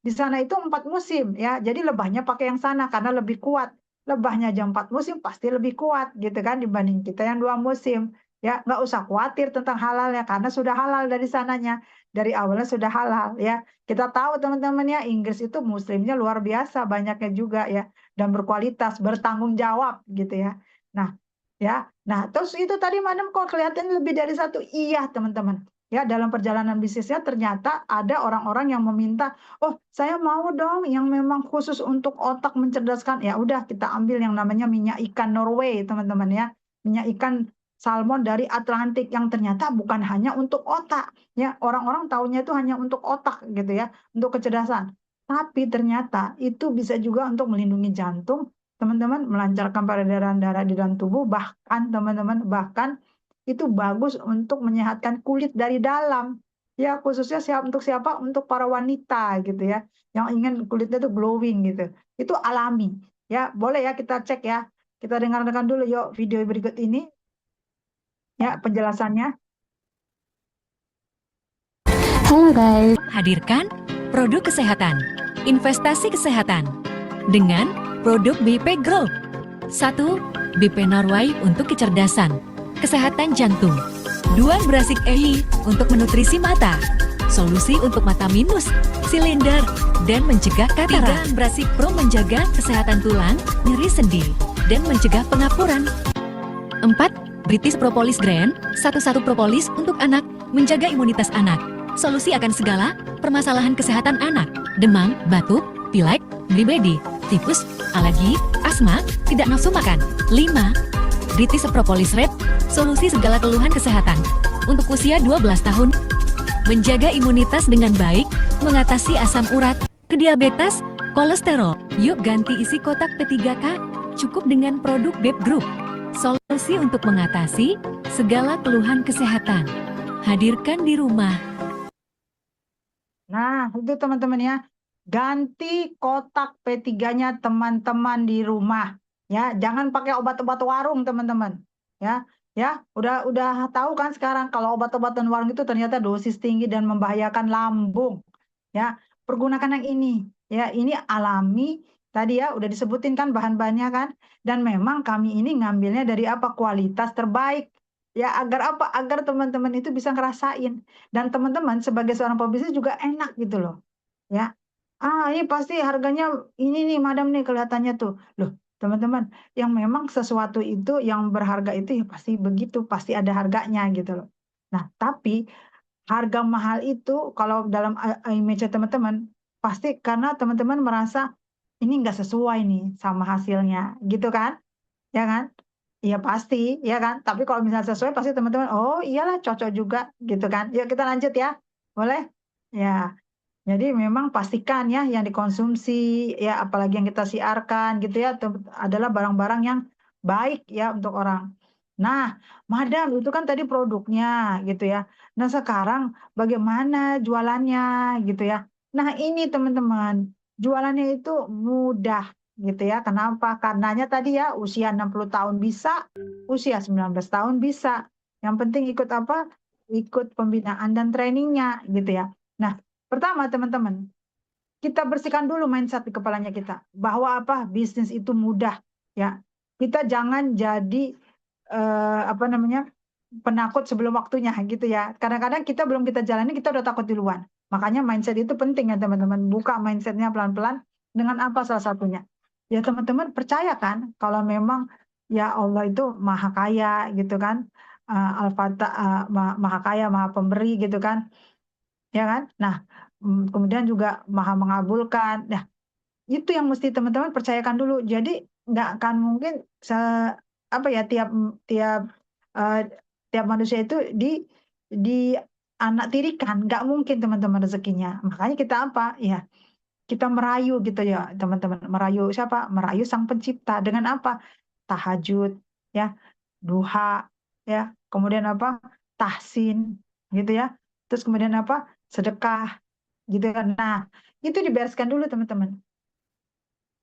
Di sana itu 4 musim ya. Jadi lebahnya pakai yang sana karena lebih kuat. Lebahnya aja 4 musim pasti lebih kuat gitu kan dibanding kita yang 2 musim. Ya, nggak usah khawatir tentang halalnya karena sudah halal dari sananya. Dari awalnya sudah halal ya. Kita tahu teman-teman ya, Inggris itu muslimnya luar biasa banyaknya juga ya, dan berkualitas, bertanggung jawab gitu ya. Nah, ya. Nah, terus itu tadi madam kok kelihatan lebih dari satu. Iya, teman-teman. Ya, dalam perjalanan bisnisnya ternyata ada orang-orang yang meminta, "Oh, saya mau dong yang memang khusus untuk otak mencerdaskan." Ya udah, kita ambil yang namanya minyak ikan Norway, teman-teman ya. Minyak ikan salmon dari Atlantik yang ternyata bukan hanya untuk otak ya, orang-orang taunya itu hanya untuk otak gitu ya, untuk kecerdasan, tapi ternyata itu bisa juga untuk melindungi jantung teman-teman, melancarkan peredaran darah di dalam tubuh, bahkan teman-teman, bahkan itu bagus untuk menyehatkan kulit dari dalam ya, khususnya untuk siapa, untuk para wanita gitu ya, yang ingin kulitnya itu glowing gitu, itu alami ya. Boleh ya kita cek ya, kita dengarkan dulu yuk video berikut ini ya penjelasannya. Halo guys, hadirkan produk kesehatan, investasi kesehatan dengan produk BP Group. 1. BP Norway untuk kecerdasan, kesehatan jantung. 2. Brasik EI untuk menutrisi mata, solusi untuk mata minus, silinder, dan mencegah katarak. 3. Brasik Pro menjaga kesehatan tulang, nyeri sendi, dan mencegah pengapuran. 4. British Propolis Grand, satu-satu propolis untuk anak, menjaga imunitas anak. Solusi akan segala permasalahan kesehatan anak, demam, batuk, pilek, DBD, tipus, alergi, asma, tidak nafsu makan. 5. British Propolis Red, solusi segala keluhan kesehatan untuk usia 12 tahun. Menjaga imunitas dengan baik, mengatasi asam urat, diabetes, kolesterol. Yuk ganti isi kotak P3K, cukup dengan produk BP Group. Solusi untuk mengatasi segala keluhan kesehatan. Hadirkan di rumah. Nah, itu teman-teman ya. Ganti kotak P3-nya teman-teman di rumah. Ya, jangan pakai obat-obat warung, teman-teman. Ya, ya, udah tahu kan sekarang kalau obat-obatan warung itu ternyata dosis tinggi dan membahayakan lambung. Ya, pergunakan yang ini. Ya, ini alami. Tadi ya udah disebutin kan bahan-bahannya kan. Dan memang kami ini ngambilnya dari apa? Kualitas terbaik. Ya, agar apa? Agar teman-teman itu bisa ngerasain. Dan teman-teman sebagai seorang pebisnis juga enak gitu loh. Ya. Ini pasti harganya ini nih madam nih kelihatannya tuh. Loh, teman-teman, yang memang sesuatu itu yang berharga itu ya pasti begitu, pasti ada harganya gitu loh. Nah, tapi harga mahal itu kalau dalam image teman-teman pasti karena teman-teman merasa ini nggak sesuai nih sama hasilnya, gitu kan? Ya kan? Iya pasti, ya kan? Tapi kalau misalnya sesuai pasti teman-teman, oh iyalah cocok juga, gitu kan? Yuk kita lanjut ya, boleh? Ya, jadi memang pastikan ya yang dikonsumsi, ya apalagi yang kita siarkan gitu ya, adalah barang-barang yang baik ya untuk orang. Nah, madam itu kan tadi produknya gitu ya. Nah sekarang bagaimana jualannya gitu ya. Nah ini teman-teman, jualannya itu mudah gitu ya. Kenapa? Karenanya tadi ya usia 60 tahun bisa, usia 19 tahun bisa. Yang penting ikut apa? Ikut pembinaan dan trainingnya gitu ya. Nah, pertama teman-teman, kita bersihkan dulu mindset di kepalanya kita bahwa apa? Bisnis itu mudah ya. Kita jangan jadi apa namanya? Penakut sebelum waktunya gitu ya. Kadang-kadang kita belum kita jalani kita udah takut duluan. Makanya mindset itu penting ya teman-teman. Buka mindsetnya pelan-pelan dengan apa salah satunya. Ya teman-teman percaya kan kalau memang ya Allah itu maha kaya gitu kan. Al-Fatah maha kaya, maha pemberi gitu kan. Ya kan? Nah, kemudian juga maha mengabulkan. Nah, itu yang mesti teman-teman percayakan dulu. Jadi nggak akan mungkin apa ya tiap eh, tiap manusia itu di anak tirikan, nggak mungkin teman-teman rezekinya. Makanya kita apa? Ya, kita merayu gitu ya, teman-teman. Merayu siapa? Merayu Sang Pencipta dengan apa? Tahajud, ya, duha, ya, kemudian apa? Tahsin, gitu ya. Terus terus kemudian apa? Sedekah, gitu kan. Nah, itu dibereskan dulu teman-teman.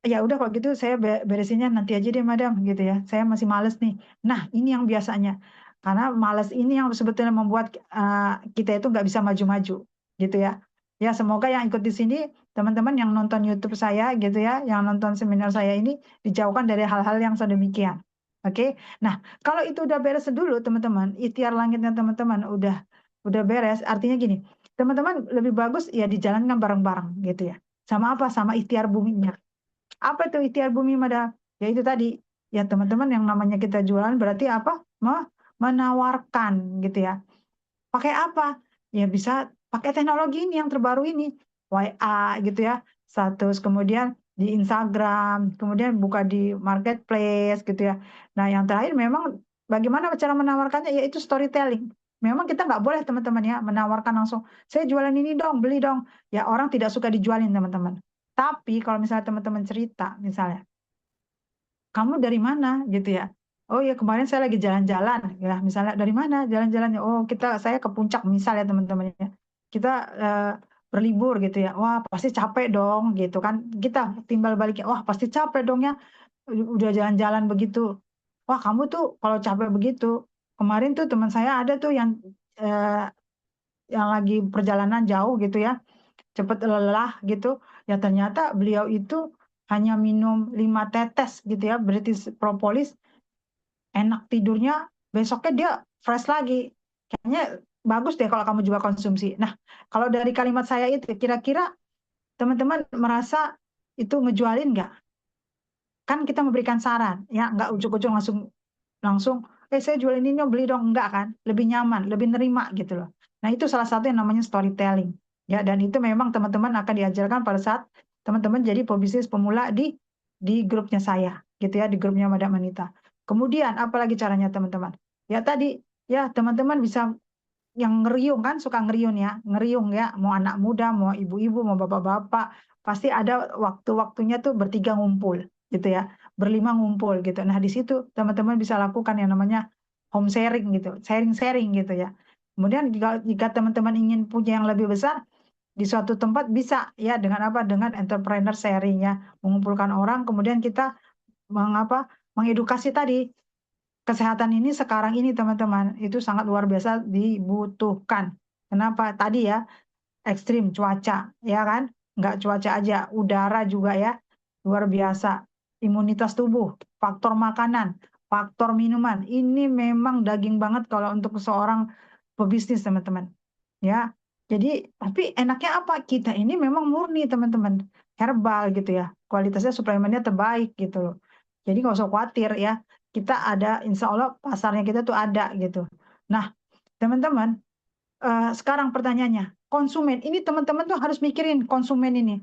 Ya udah kalau gitu saya beresinnya nanti aja deh madam gitu ya. Saya masih males nih. Nah ini yang biasanya karena males ini yang sebetulnya membuat kita itu nggak bisa maju-maju gitu ya. Ya semoga yang ikut di sini teman-teman yang nonton YouTube saya gitu ya, yang nonton seminar saya ini dijauhkan dari hal-hal yang sedemikian. Oke. Nah kalau itu udah beres dulu teman-teman, ikhtiar langitnya teman-teman udah beres. Artinya gini, teman-teman lebih bagus ya dijalankan bareng-bareng gitu ya. Sama apa? Sama ikhtiar buminya. Apa itu ikhtiar bumi madam? Ya itu tadi. Ya teman-teman yang namanya kita jualan berarti apa? Menawarkan gitu ya. Pakai apa? Ya bisa pakai teknologi ini yang terbaru ini. WA gitu ya. Status kemudian di Instagram, kemudian buka di marketplace gitu ya. Nah yang terakhir memang bagaimana cara menawarkannya? Yaitu storytelling. Memang kita nggak boleh teman-teman ya menawarkan langsung, saya jualan ini dong, beli dong. Ya orang tidak suka dijualin teman-teman. Tapi kalau misalnya teman-teman cerita, misalnya, kamu dari mana gitu ya? Oh ya kemarin saya lagi jalan-jalan, ya misalnya dari mana jalan-jalannya? Oh saya ke puncak misalnya teman-teman ya. Kita berlibur gitu ya. Wah pasti capek dong gitu kan. Kita timbal baliknya, wah pasti capek dong ya. Udah jalan-jalan begitu. Wah kamu tuh kalau capek begitu, kemarin tuh teman saya ada tuh eh, yang lagi perjalanan jauh gitu ya, cepet lelah gitu, ya ternyata beliau itu hanya minum 5 tetes gitu ya, British propolis, enak tidurnya, besoknya dia fresh lagi. Kayaknya bagus deh kalau kamu juga konsumsi. Nah, kalau dari kalimat saya itu, kira-kira teman-teman merasa itu ngejualin nggak? Kan kita memberikan saran, ya nggak ujuk-ujuk langsung saya jual ini dong, beli dong, enggak kan, lebih nyaman, lebih nerima gitu loh. Nah itu salah satu yang namanya storytelling ya, dan itu memang teman-teman akan diajarkan pada saat teman-teman jadi pebisnis pemula di grupnya saya gitu ya, di grupnya Madam Anita. Kemudian apalagi caranya teman-teman ya, tadi ya teman-teman bisa yang ngeriung kan, suka ngeriung ya, mau anak muda, mau ibu-ibu, mau bapak-bapak, pasti ada waktu-waktunya tuh bertiga ngumpul gitu ya, berlima ngumpul gitu. Nah di situ teman-teman bisa lakukan yang namanya home sharing gitu, sharing-sharing gitu ya. Kemudian jika teman-teman ingin punya yang lebih besar di suatu tempat bisa ya, dengan apa? Dengan entrepreneur sharing ya, mengumpulkan orang, kemudian kita mengedukasi tadi. Kesehatan ini sekarang ini teman-teman itu sangat luar biasa dibutuhkan. Kenapa? Tadi ya ekstrim cuaca ya kan, nggak cuaca aja, udara juga ya luar biasa. Imunitas tubuh, faktor makanan, faktor minuman, ini memang daging banget kalau untuk seorang pebisnis teman-teman ya. Jadi tapi enaknya apa, kita ini memang murni teman-teman, herbal gitu ya, kualitasnya suplemennya terbaik gitu loh. Jadi nggak usah khawatir ya, kita ada, insya Allah pasarnya kita tuh ada gitu. Nah teman-teman, sekarang pertanyaannya, konsumen ini teman-teman tuh harus mikirin konsumen ini.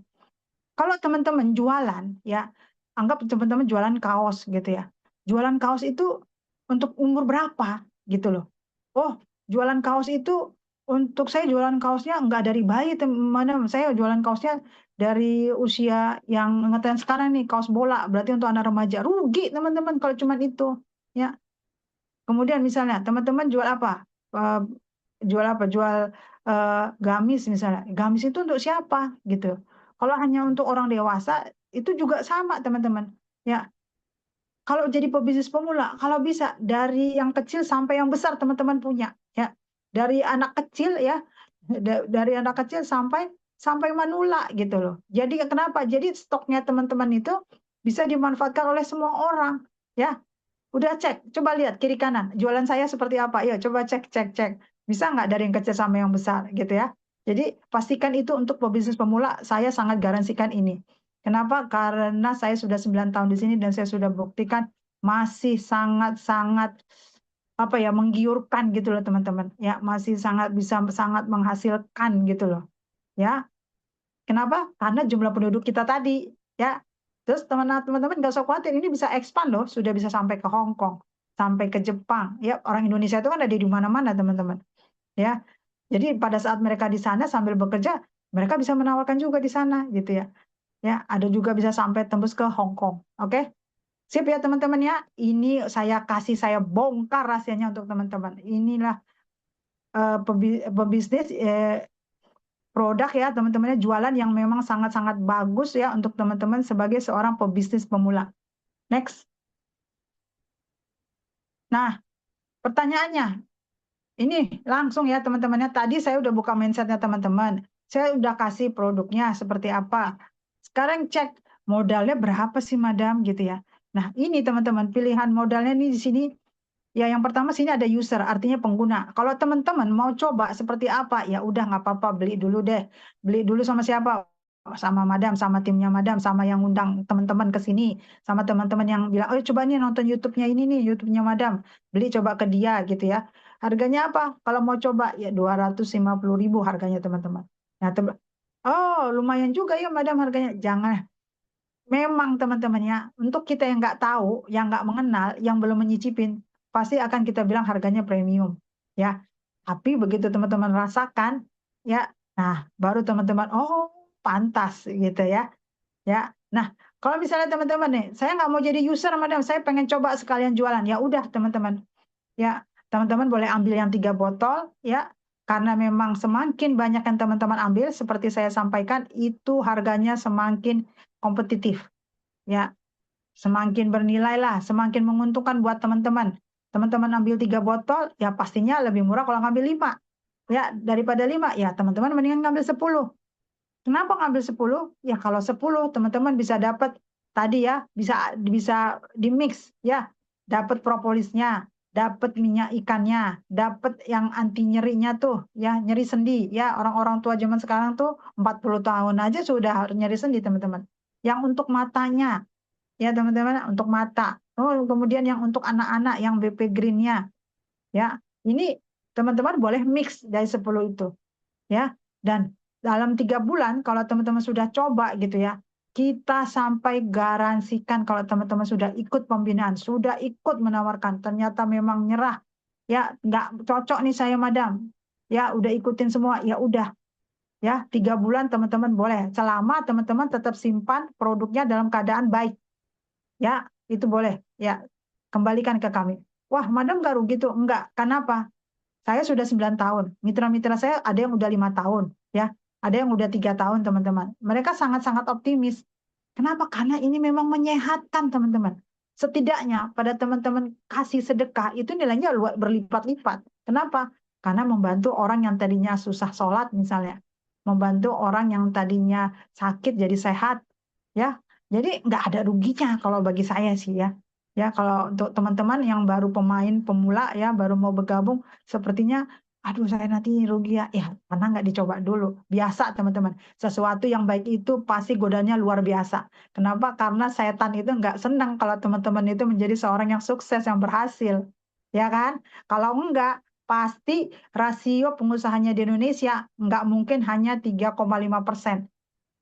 Kalau teman-teman jualan ya, anggap teman-teman jualan kaos gitu ya. Jualan kaos itu untuk umur berapa gitu loh. Oh, jualan kaos itu untuk saya jualan kaosnya enggak dari bayi teman-teman. Saya jualan kaosnya dari usia yang ngetren sekarang nih, kaos bola. Berarti untuk anak remaja. Rugi teman-teman kalau cuma itu ya. Kemudian misalnya teman-teman jual apa? Jual apa? Jual gamis misalnya. Gamis itu untuk siapa gitu. Kalau hanya untuk orang dewasa itu juga sama teman-teman. Ya, kalau jadi pebisnis pemula, kalau bisa dari yang kecil sampai yang besar teman-teman punya. Ya, dari anak kecil ya, dari anak kecil sampai manula gitu loh. Jadi kenapa? Jadi stoknya teman-teman itu bisa dimanfaatkan oleh semua orang. Ya, udah cek, coba lihat kiri kanan, jualan saya seperti apa, ya coba cek, bisa nggak dari yang kecil sampai yang besar gitu ya. Jadi pastikan itu untuk pebisnis pemula, saya sangat garansikan ini. Kenapa? Karena saya sudah 9 tahun di sini dan saya sudah buktikan masih sangat-sangat menggiurkan gitu loh teman-teman. Ya, masih sangat menghasilkan gitu loh. Ya. Kenapa? Karena jumlah penduduk kita tadi, ya. Terus teman-teman nggak usah khawatir, ini bisa expand loh, sudah bisa sampai ke Hong Kong, sampai ke Jepang. Ya, orang Indonesia itu kan ada di mana-mana teman-teman. Ya, jadi pada saat mereka di sana sambil bekerja, mereka bisa menawarkan juga di sana, gitu ya. Ya, ada juga bisa sampai tembus ke Hong Kong. Oke, sip ya teman-teman ya. Ini saya bongkar rahasianya untuk teman-teman. Inilah pebisnis produk ya teman-temannya, jualan yang memang sangat-sangat bagus ya untuk teman-teman sebagai seorang pebisnis pemula. Next. Nah, pertanyaannya ini langsung ya teman-temannya. Tadi saya udah buka mindsetnya teman-teman. Saya udah kasih produknya seperti apa. Sekarang cek modalnya berapa sih madam gitu ya. Nah ini teman-teman, pilihan modalnya ini di sini. Ya, yang pertama sini ada user, artinya pengguna. Kalau teman-teman mau coba seperti apa, ya udah nggak apa-apa, beli dulu deh. Beli dulu sama siapa? Sama madam, sama timnya madam, sama yang undang teman-teman ke sini, sama teman-teman yang bilang, oh coba nih nonton YouTube-nya ini nih, YouTube-nya madam. Beli coba ke dia gitu ya. Harganya apa? Kalau mau coba ya 250.000 harganya teman-teman. Nah, oh lumayan juga ya madam harganya. Jangan. Memang teman-temannya, untuk kita yang nggak tahu, yang nggak mengenal, yang belum menyicipin, pasti akan kita bilang harganya premium, ya. Tapi begitu teman-teman rasakan, ya, nah baru teman-teman, oh pantas gitu ya, ya. Nah kalau misalnya teman-teman nih, saya nggak mau jadi user, madam, saya pengen coba sekalian jualan, ya udah teman-teman, ya teman-teman boleh ambil yang 3 botol, ya. Karena memang semakin banyak yang teman-teman ambil, seperti saya sampaikan, itu harganya semakin kompetitif, ya, semakin bernilai lah, semakin menguntungkan buat teman-teman. Teman-teman ambil 3 botol, ya pastinya lebih murah kalau ngambil 5. Ya, daripada 5, ya teman-teman mendingan ngambil 10. Kenapa ngambil 10? Ya kalau 10 teman-teman bisa dapat tadi ya, bisa di-mix ya. Dapat propolisnya, dapat minyak ikannya, dapat yang anti nyerinya tuh, ya, nyeri sendi ya. Orang-orang tua zaman sekarang tuh 40 tahun aja sudah nyeri sendi, teman-teman. Yang untuk matanya, ya teman-teman, untuk mata. Oh, kemudian yang untuk anak-anak yang BP Green-nya. Ya, ini teman-teman boleh mix dari 10 itu. Ya, dan dalam 3 bulan kalau teman-teman sudah coba gitu ya, kita sampai garansikan kalau teman-teman sudah ikut pembinaan, sudah ikut menawarkan, ternyata memang nyerah, ya nggak cocok nih saya madam, ya udah ikutin semua, ya udah, ya 3 bulan teman-teman boleh, selama teman-teman tetap simpan produknya dalam keadaan baik, ya itu boleh, ya kembalikan ke kami. Wah madam nggak rugi tuh, enggak, kenapa? Saya sudah 9 tahun, mitra-mitra saya ada yang udah 5 tahun, ya, ada yang udah 3 tahun teman-teman. Mereka sangat-sangat optimis. Kenapa? Karena ini memang menyehatkan teman-teman. Setidaknya pada teman-teman kasih sedekah itu nilainya berlipat-lipat. Kenapa? Karena membantu orang yang tadinya susah sholat misalnya, membantu orang yang tadinya sakit jadi sehat, ya. Jadi nggak ada ruginya kalau bagi saya sih ya. Ya, kalau untuk teman-teman yang baru pemain pemula ya, baru mau bergabung, sepertinya, aduh saya nanti rugi ya. Ya, karena nggak dicoba dulu. Biasa teman-teman. Sesuatu yang baik itu pasti godanya luar biasa. Kenapa? Karena setan itu nggak senang kalau teman-teman itu menjadi seorang yang sukses, yang berhasil. Ya kan? Kalau enggak, pasti rasio pengusahanya di Indonesia nggak mungkin hanya 3,5%.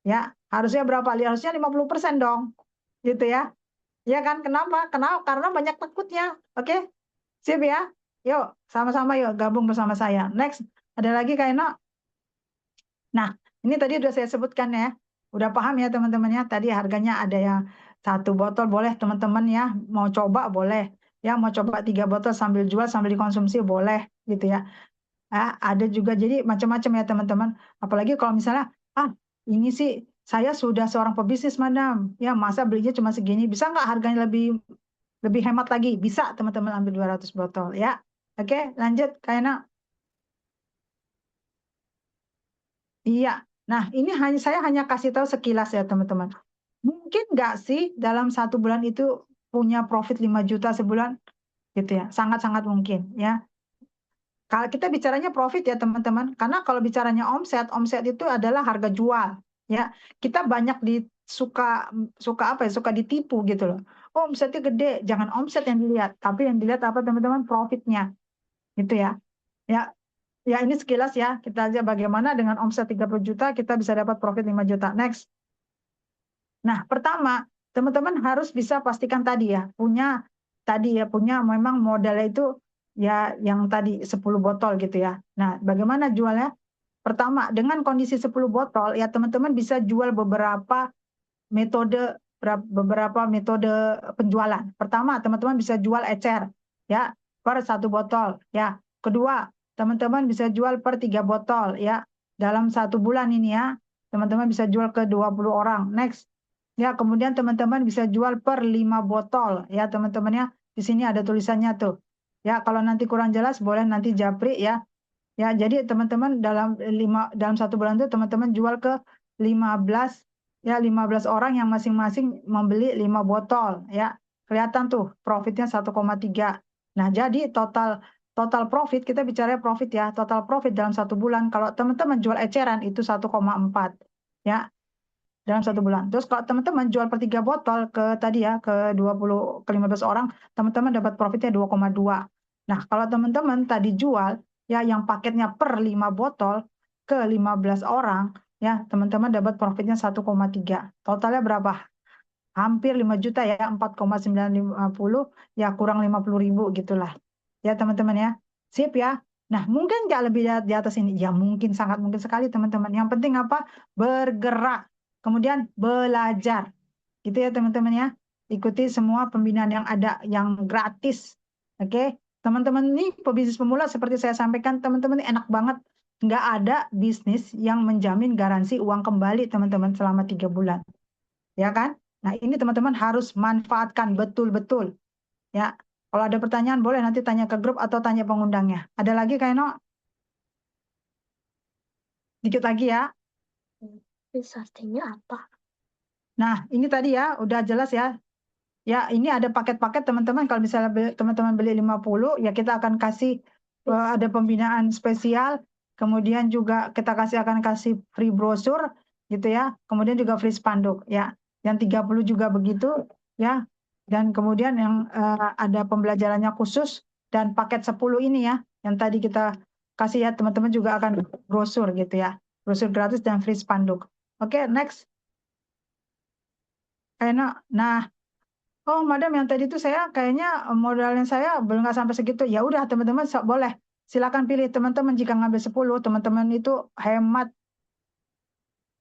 Ya, harusnya berapa? Harusnya 50% dong. Gitu ya. Ya kan? Kenapa? Karena banyak takutnya. Oke? Sip ya? Yuk, sama-sama yuk gabung bersama saya. Next, ada lagi Kak Eno? Nah, ini tadi udah saya sebutkan ya. Udah paham ya teman-teman ya. Tadi harganya ada yang 1 botol boleh teman-teman ya. Mau coba boleh. Ya, mau coba 3 botol sambil jual, sambil dikonsumsi boleh gitu ya. Ada juga, jadi macam-macam ya teman-teman. Apalagi kalau misalnya, ini sih saya sudah seorang pebisnis madam, ya masa belinya cuma segini, bisa nggak harganya lebih hemat lagi? Bisa teman-teman ambil 200 botol ya. Oke, lanjut Kayana. Iya, nah ini saya hanya kasih tahu sekilas ya teman-teman. Mungkin nggak sih dalam 1 bulan itu punya profit 5 juta sebulan? Gitu ya, sangat-sangat mungkin ya. Kalau kita bicaranya profit ya teman-teman, karena kalau bicaranya omset itu adalah harga jual, ya. Kita banyak suka apa ya, suka ditipu gitu loh. Oh, omsetnya gede, jangan omset yang dilihat, tapi yang dilihat apa teman-teman, profitnya, gitu ya. Ya ini sekilas ya, kita lihat bagaimana dengan omset 30 juta kita bisa dapat profit 5 juta. Next. Nah, pertama, teman-teman harus bisa pastikan tadi ya, punya memang modalnya itu ya yang tadi 10 botol gitu ya. Nah, bagaimana jualnya? Pertama, dengan kondisi 10 botol ya teman-teman bisa jual beberapa metode penjualan. Pertama, teman-teman bisa jual ecer ya per 1 botol ya. Kedua, teman-teman bisa jual per 3 botol ya. Dalam 1 bulan ini ya. Teman-teman bisa jual ke 20 orang. Next. Ya, kemudian teman-teman bisa jual per 5 botol ya, teman-teman ya. Di sini ada tulisannya tuh. Ya, kalau nanti kurang jelas boleh nanti japri ya. Ya, jadi teman-teman dalam 1 bulan itu teman-teman jual ke 15 ya, 15 orang yang masing-masing membeli 5 botol ya. Kelihatan tuh profitnya 1,3. Nah, jadi total profit, kita bicara profit ya, total profit dalam 1 bulan kalau teman-teman jual eceran itu 1,4 ya dalam 1 bulan. Terus kalau teman-teman jual per 3 botol ke tadi ya ke 15 orang, teman-teman dapat profitnya 2,2. Nah, kalau teman-teman tadi jual ya yang paketnya per 5 botol ke 15 orang ya, teman-teman dapat profitnya 1,3. Totalnya berapa? Hampir 5 juta ya, 4,950 ya, kurang 50.000 gitulah. Ya, teman-teman ya. Sip ya. Nah, mungkin nggak lebih di atas ini? Ya, mungkin, sangat mungkin sekali teman-teman. Yang penting apa? Bergerak. Kemudian belajar. Gitu ya teman-teman ya. Ikuti semua pembinaan yang ada, yang gratis. Oke. Teman-teman ini pebisnis pemula seperti saya sampaikan, teman-teman ini enak banget. Nggak ada bisnis yang menjamin garansi uang kembali teman-teman selama 3 bulan. Ya kan? Nah, ini teman-teman harus manfaatkan betul-betul. Ya. Kalau ada pertanyaan boleh nanti tanya ke grup atau tanya pengundangnya. Ada lagi Kak Eno? Dikit lagi ya. Artinya apa? Nah, ini tadi ya, udah jelas ya. Ya, ini ada paket-paket teman-teman. Kalau misalnya teman-teman beli 50, ya kita akan kasih ada pembinaan spesial. Kemudian juga kita akan kasih free brosur gitu ya. Kemudian juga free spanduk ya. Yang 30 juga begitu ya. Dan kemudian yang ada pembelajarannya khusus dan paket 10 ini ya. Yang tadi kita kasih ya, teman-teman juga akan brosur gitu ya. Brosur gratis dan free spanduk. Oke, next. Enak. Nah, oh, madam yang tadi itu saya kayaknya modalnya saya belum nggak sampai segitu. Ya udah teman-teman boleh. Silakan pilih teman-teman, jika ngambil 10, teman-teman itu hemat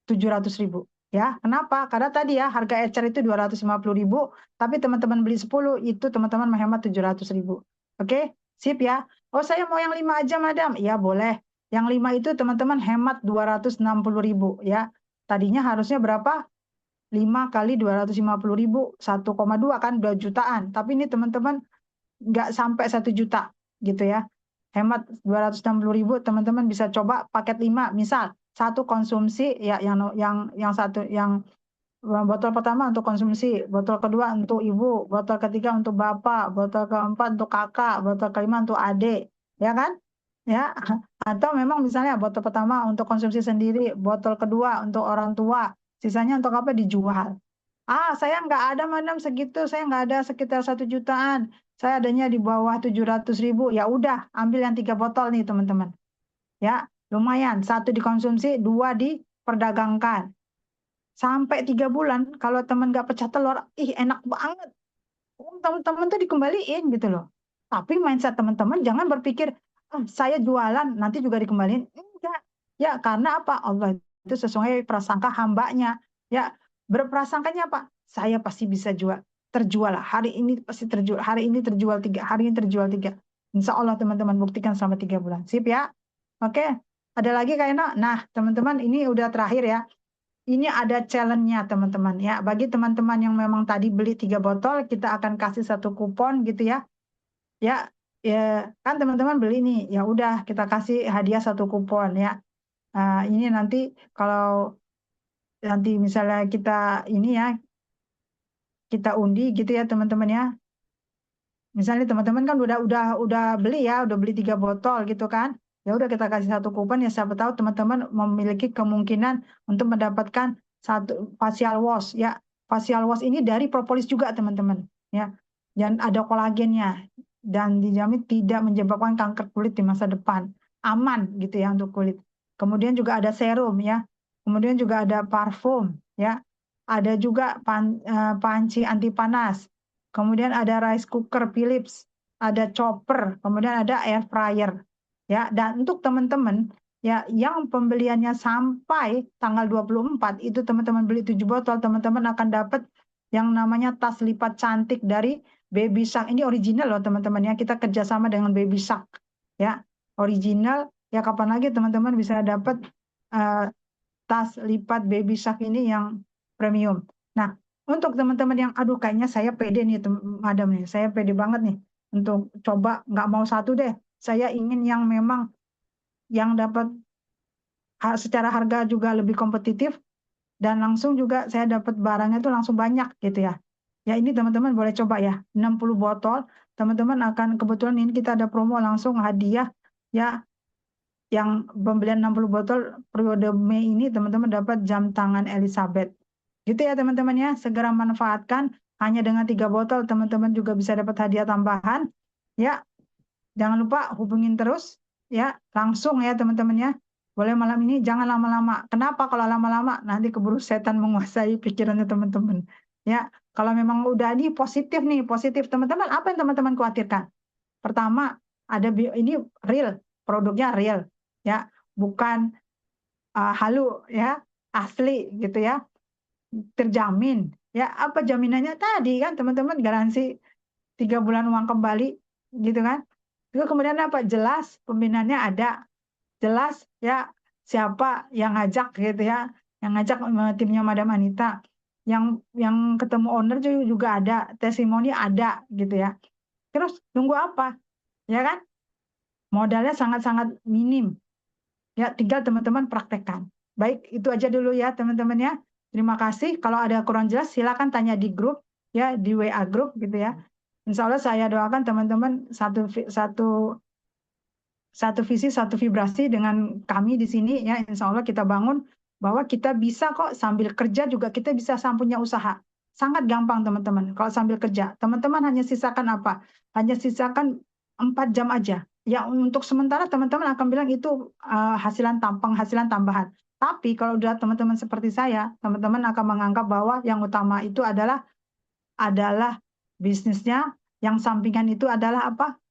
700.000. Ya, kenapa? Karena tadi ya harga ecer itu 250.000, tapi teman-teman beli 10 itu teman-teman menghemat 700.000. Oke, sip ya. Oh, saya mau yang 5 aja, madam. Ya, boleh. Yang 5 itu teman-teman hemat 260.000 ya. Tadinya harusnya berapa? 5 kali 250.000, 1,2 kan 2 jutaan. Tapi ini teman-teman nggak sampai 1 juta gitu ya. Hemat 260.000, teman-teman bisa coba paket 5. Misal, satu konsumsi ya, yang satu, yang botol pertama untuk konsumsi, botol kedua untuk ibu, botol ketiga untuk bapak, botol keempat untuk kakak, botol kelima untuk adik, ya kan? Ya, atau memang misalnya botol pertama untuk konsumsi sendiri, botol kedua untuk orang tua, sisanya untuk apa? Dijual. Ah, saya nggak ada madam segitu, saya nggak ada sekitar 1 jutaan, saya adanya di bawah 700.000. Ya udah, ambil yang 3 botol nih teman-teman. Ya, lumayan. 1 dikonsumsi, 2 diperdagangkan. Sampai 3 bulan, kalau teman nggak pecah telur, ih enak banget. Teman-teman tuh dikembaliin gitu loh. Tapi mindset teman-teman jangan berpikir, saya jualan nanti juga dikembaliin. Enggak. Ya, karena apa? Allah itu sesuai prasangka hambanya. Ya, berprasangkanya apa? Saya pasti bisa terjual lah. Hari ini pasti terjual. Hari ini terjual 3. Hari ini terjual 3. Insya Allah teman-teman buktikan selama 3 bulan. Sip ya? Oke. Ada lagi Kak Eno? Nah, teman-teman ini udah terakhir ya. Ini ada challenge-nya teman-teman ya. Bagi teman-teman yang memang tadi beli 3 botol, kita akan kasih 1 kupon gitu ya. Ya, kan teman-teman beli nih. Ya udah, kita kasih hadiah 1 kupon ya. Ini nanti kalau nanti misalnya kita ini ya, kita undi gitu ya teman-teman ya. Misalnya teman-teman kan udah beli ya, udah beli 3 botol gitu kan. Ya udah kita kasih 1 kupon ya, siapa tahu teman-teman memiliki kemungkinan untuk mendapatkan 1 facial wash ya. Facial wash ini dari propolis juga teman-teman ya. Dan ada kolagennya dan dijamin tidak menyebabkan kanker kulit di masa depan. Aman gitu ya untuk kulit. Kemudian juga ada serum ya. Kemudian juga ada parfum ya. Ada juga panci anti panas. Kemudian ada rice cooker Philips, ada chopper, kemudian ada air fryer. Ya, dan untuk teman-teman ya yang pembeliannya sampai tanggal 24 itu teman-teman beli 7 botol, teman-teman akan dapat yang namanya tas lipat cantik dari Baby Shark. Ini original loh teman-teman ya. Kita kerjasama dengan Baby Shark. Ya. original, ya kapan lagi teman-teman bisa dapat tas lipat Baby Shark ini yang premium. Nah, untuk teman-teman yang aduh kayaknya saya pede nih madam nih, saya pede banget nih untuk coba, nggak mau satu deh, saya ingin yang memang yang dapat secara harga juga lebih kompetitif dan langsung juga saya dapat barangnya tuh langsung banyak gitu ya. Ya ini teman-teman boleh coba ya, 60 botol, teman-teman akan kebetulan ini kita ada promo langsung hadiah ya, yang pembelian 60 botol periode Mei ini teman-teman dapat jam tangan Elizabeth. Gitu ya teman-teman ya, segera manfaatkan, hanya dengan 3 botol teman-teman juga bisa dapat hadiah tambahan. Ya, jangan lupa hubungin terus ya, langsung ya teman-teman ya. Boleh malam ini, jangan lama-lama. Kenapa kalau lama-lama? Nanti keburu setan menguasai pikirannya teman-teman. Ya, kalau memang udah nih, positif teman-teman, apa yang teman-teman khawatirkan? Pertama, ini real, produknya real, ya, bukan halu, ya, asli gitu ya, terjamin. Ya, apa jaminannya tadi kan teman-teman, garansi 3 bulan uang kembali, gitu kan? Itu kemudian apa? Jelas pembinaannya ada, jelas ya siapa yang ngajak gitu ya, yang ngajak timnya Madam Anita, yang ketemu owner juga ada, testimoni ada gitu ya. Terus tunggu apa? Ya kan? Modalnya sangat-sangat minim. Ya, tinggal teman-teman praktekkan. Baik, itu aja dulu ya teman-teman ya. Terima kasih. Kalau ada kurang jelas silakan tanya di grup ya, di WA grup gitu ya. Insya Allah saya doakan teman-teman satu visi, satu vibrasi dengan kami di sini ya. Insya Allah kita bangun bahwa kita bisa kok sambil kerja juga kita bisa punya usaha. Sangat gampang teman-teman kalau sambil kerja. Teman-teman hanya sisakan apa? Hanya sisakan 4 jam aja. Ya untuk sementara teman-teman akan bilang itu penghasilan tambahan. Tapi kalau udah teman-teman seperti saya, teman-teman akan menganggap bahwa yang utama itu adalah bisnisnya, yang sampingan itu adalah apa?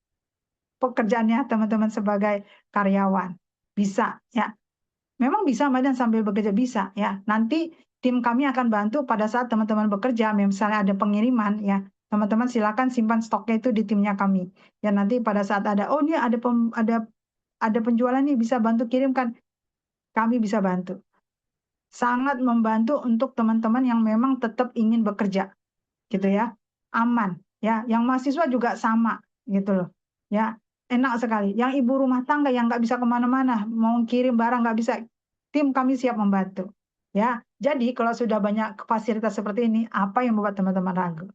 Pekerjaannya teman-teman sebagai karyawan. Bisa ya. Memang bisa Madan sambil bekerja bisa ya. Nanti tim kami akan bantu pada saat teman-teman bekerja, misalnya ada pengiriman ya. Teman-teman silakan simpan stoknya itu di timnya kami. Ya nanti pada saat ada oh ini ada penjualan nih bisa bantu kirimkan. Kami bisa bantu. Sangat membantu untuk teman-teman yang memang tetap ingin bekerja. Gitu ya. Aman ya. Yang mahasiswa juga sama gitu loh. Ya, enak sekali. Yang ibu rumah tangga yang nggak bisa kemana-mana, mau kirim barang nggak bisa, tim kami siap membantu. Ya, jadi kalau sudah banyak fasilitas seperti ini, apa yang membuat teman-teman ragu?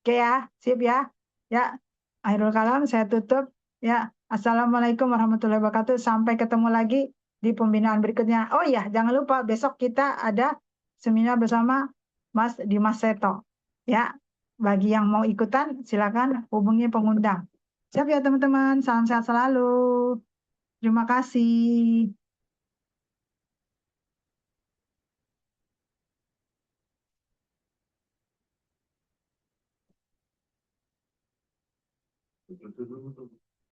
Oke ya, sip ya. Ya, akhirul kalam saya tutup. Ya, assalamualaikum warahmatullahi wabarakatuh. Sampai ketemu lagi di pembinaan berikutnya. Oh iya, jangan lupa besok kita ada seminar bersama Mas Dimas Seto. Ya, bagi yang mau ikutan silakan hubungi pengundang. Siap ya teman-teman, salam sehat selalu. Terima kasih.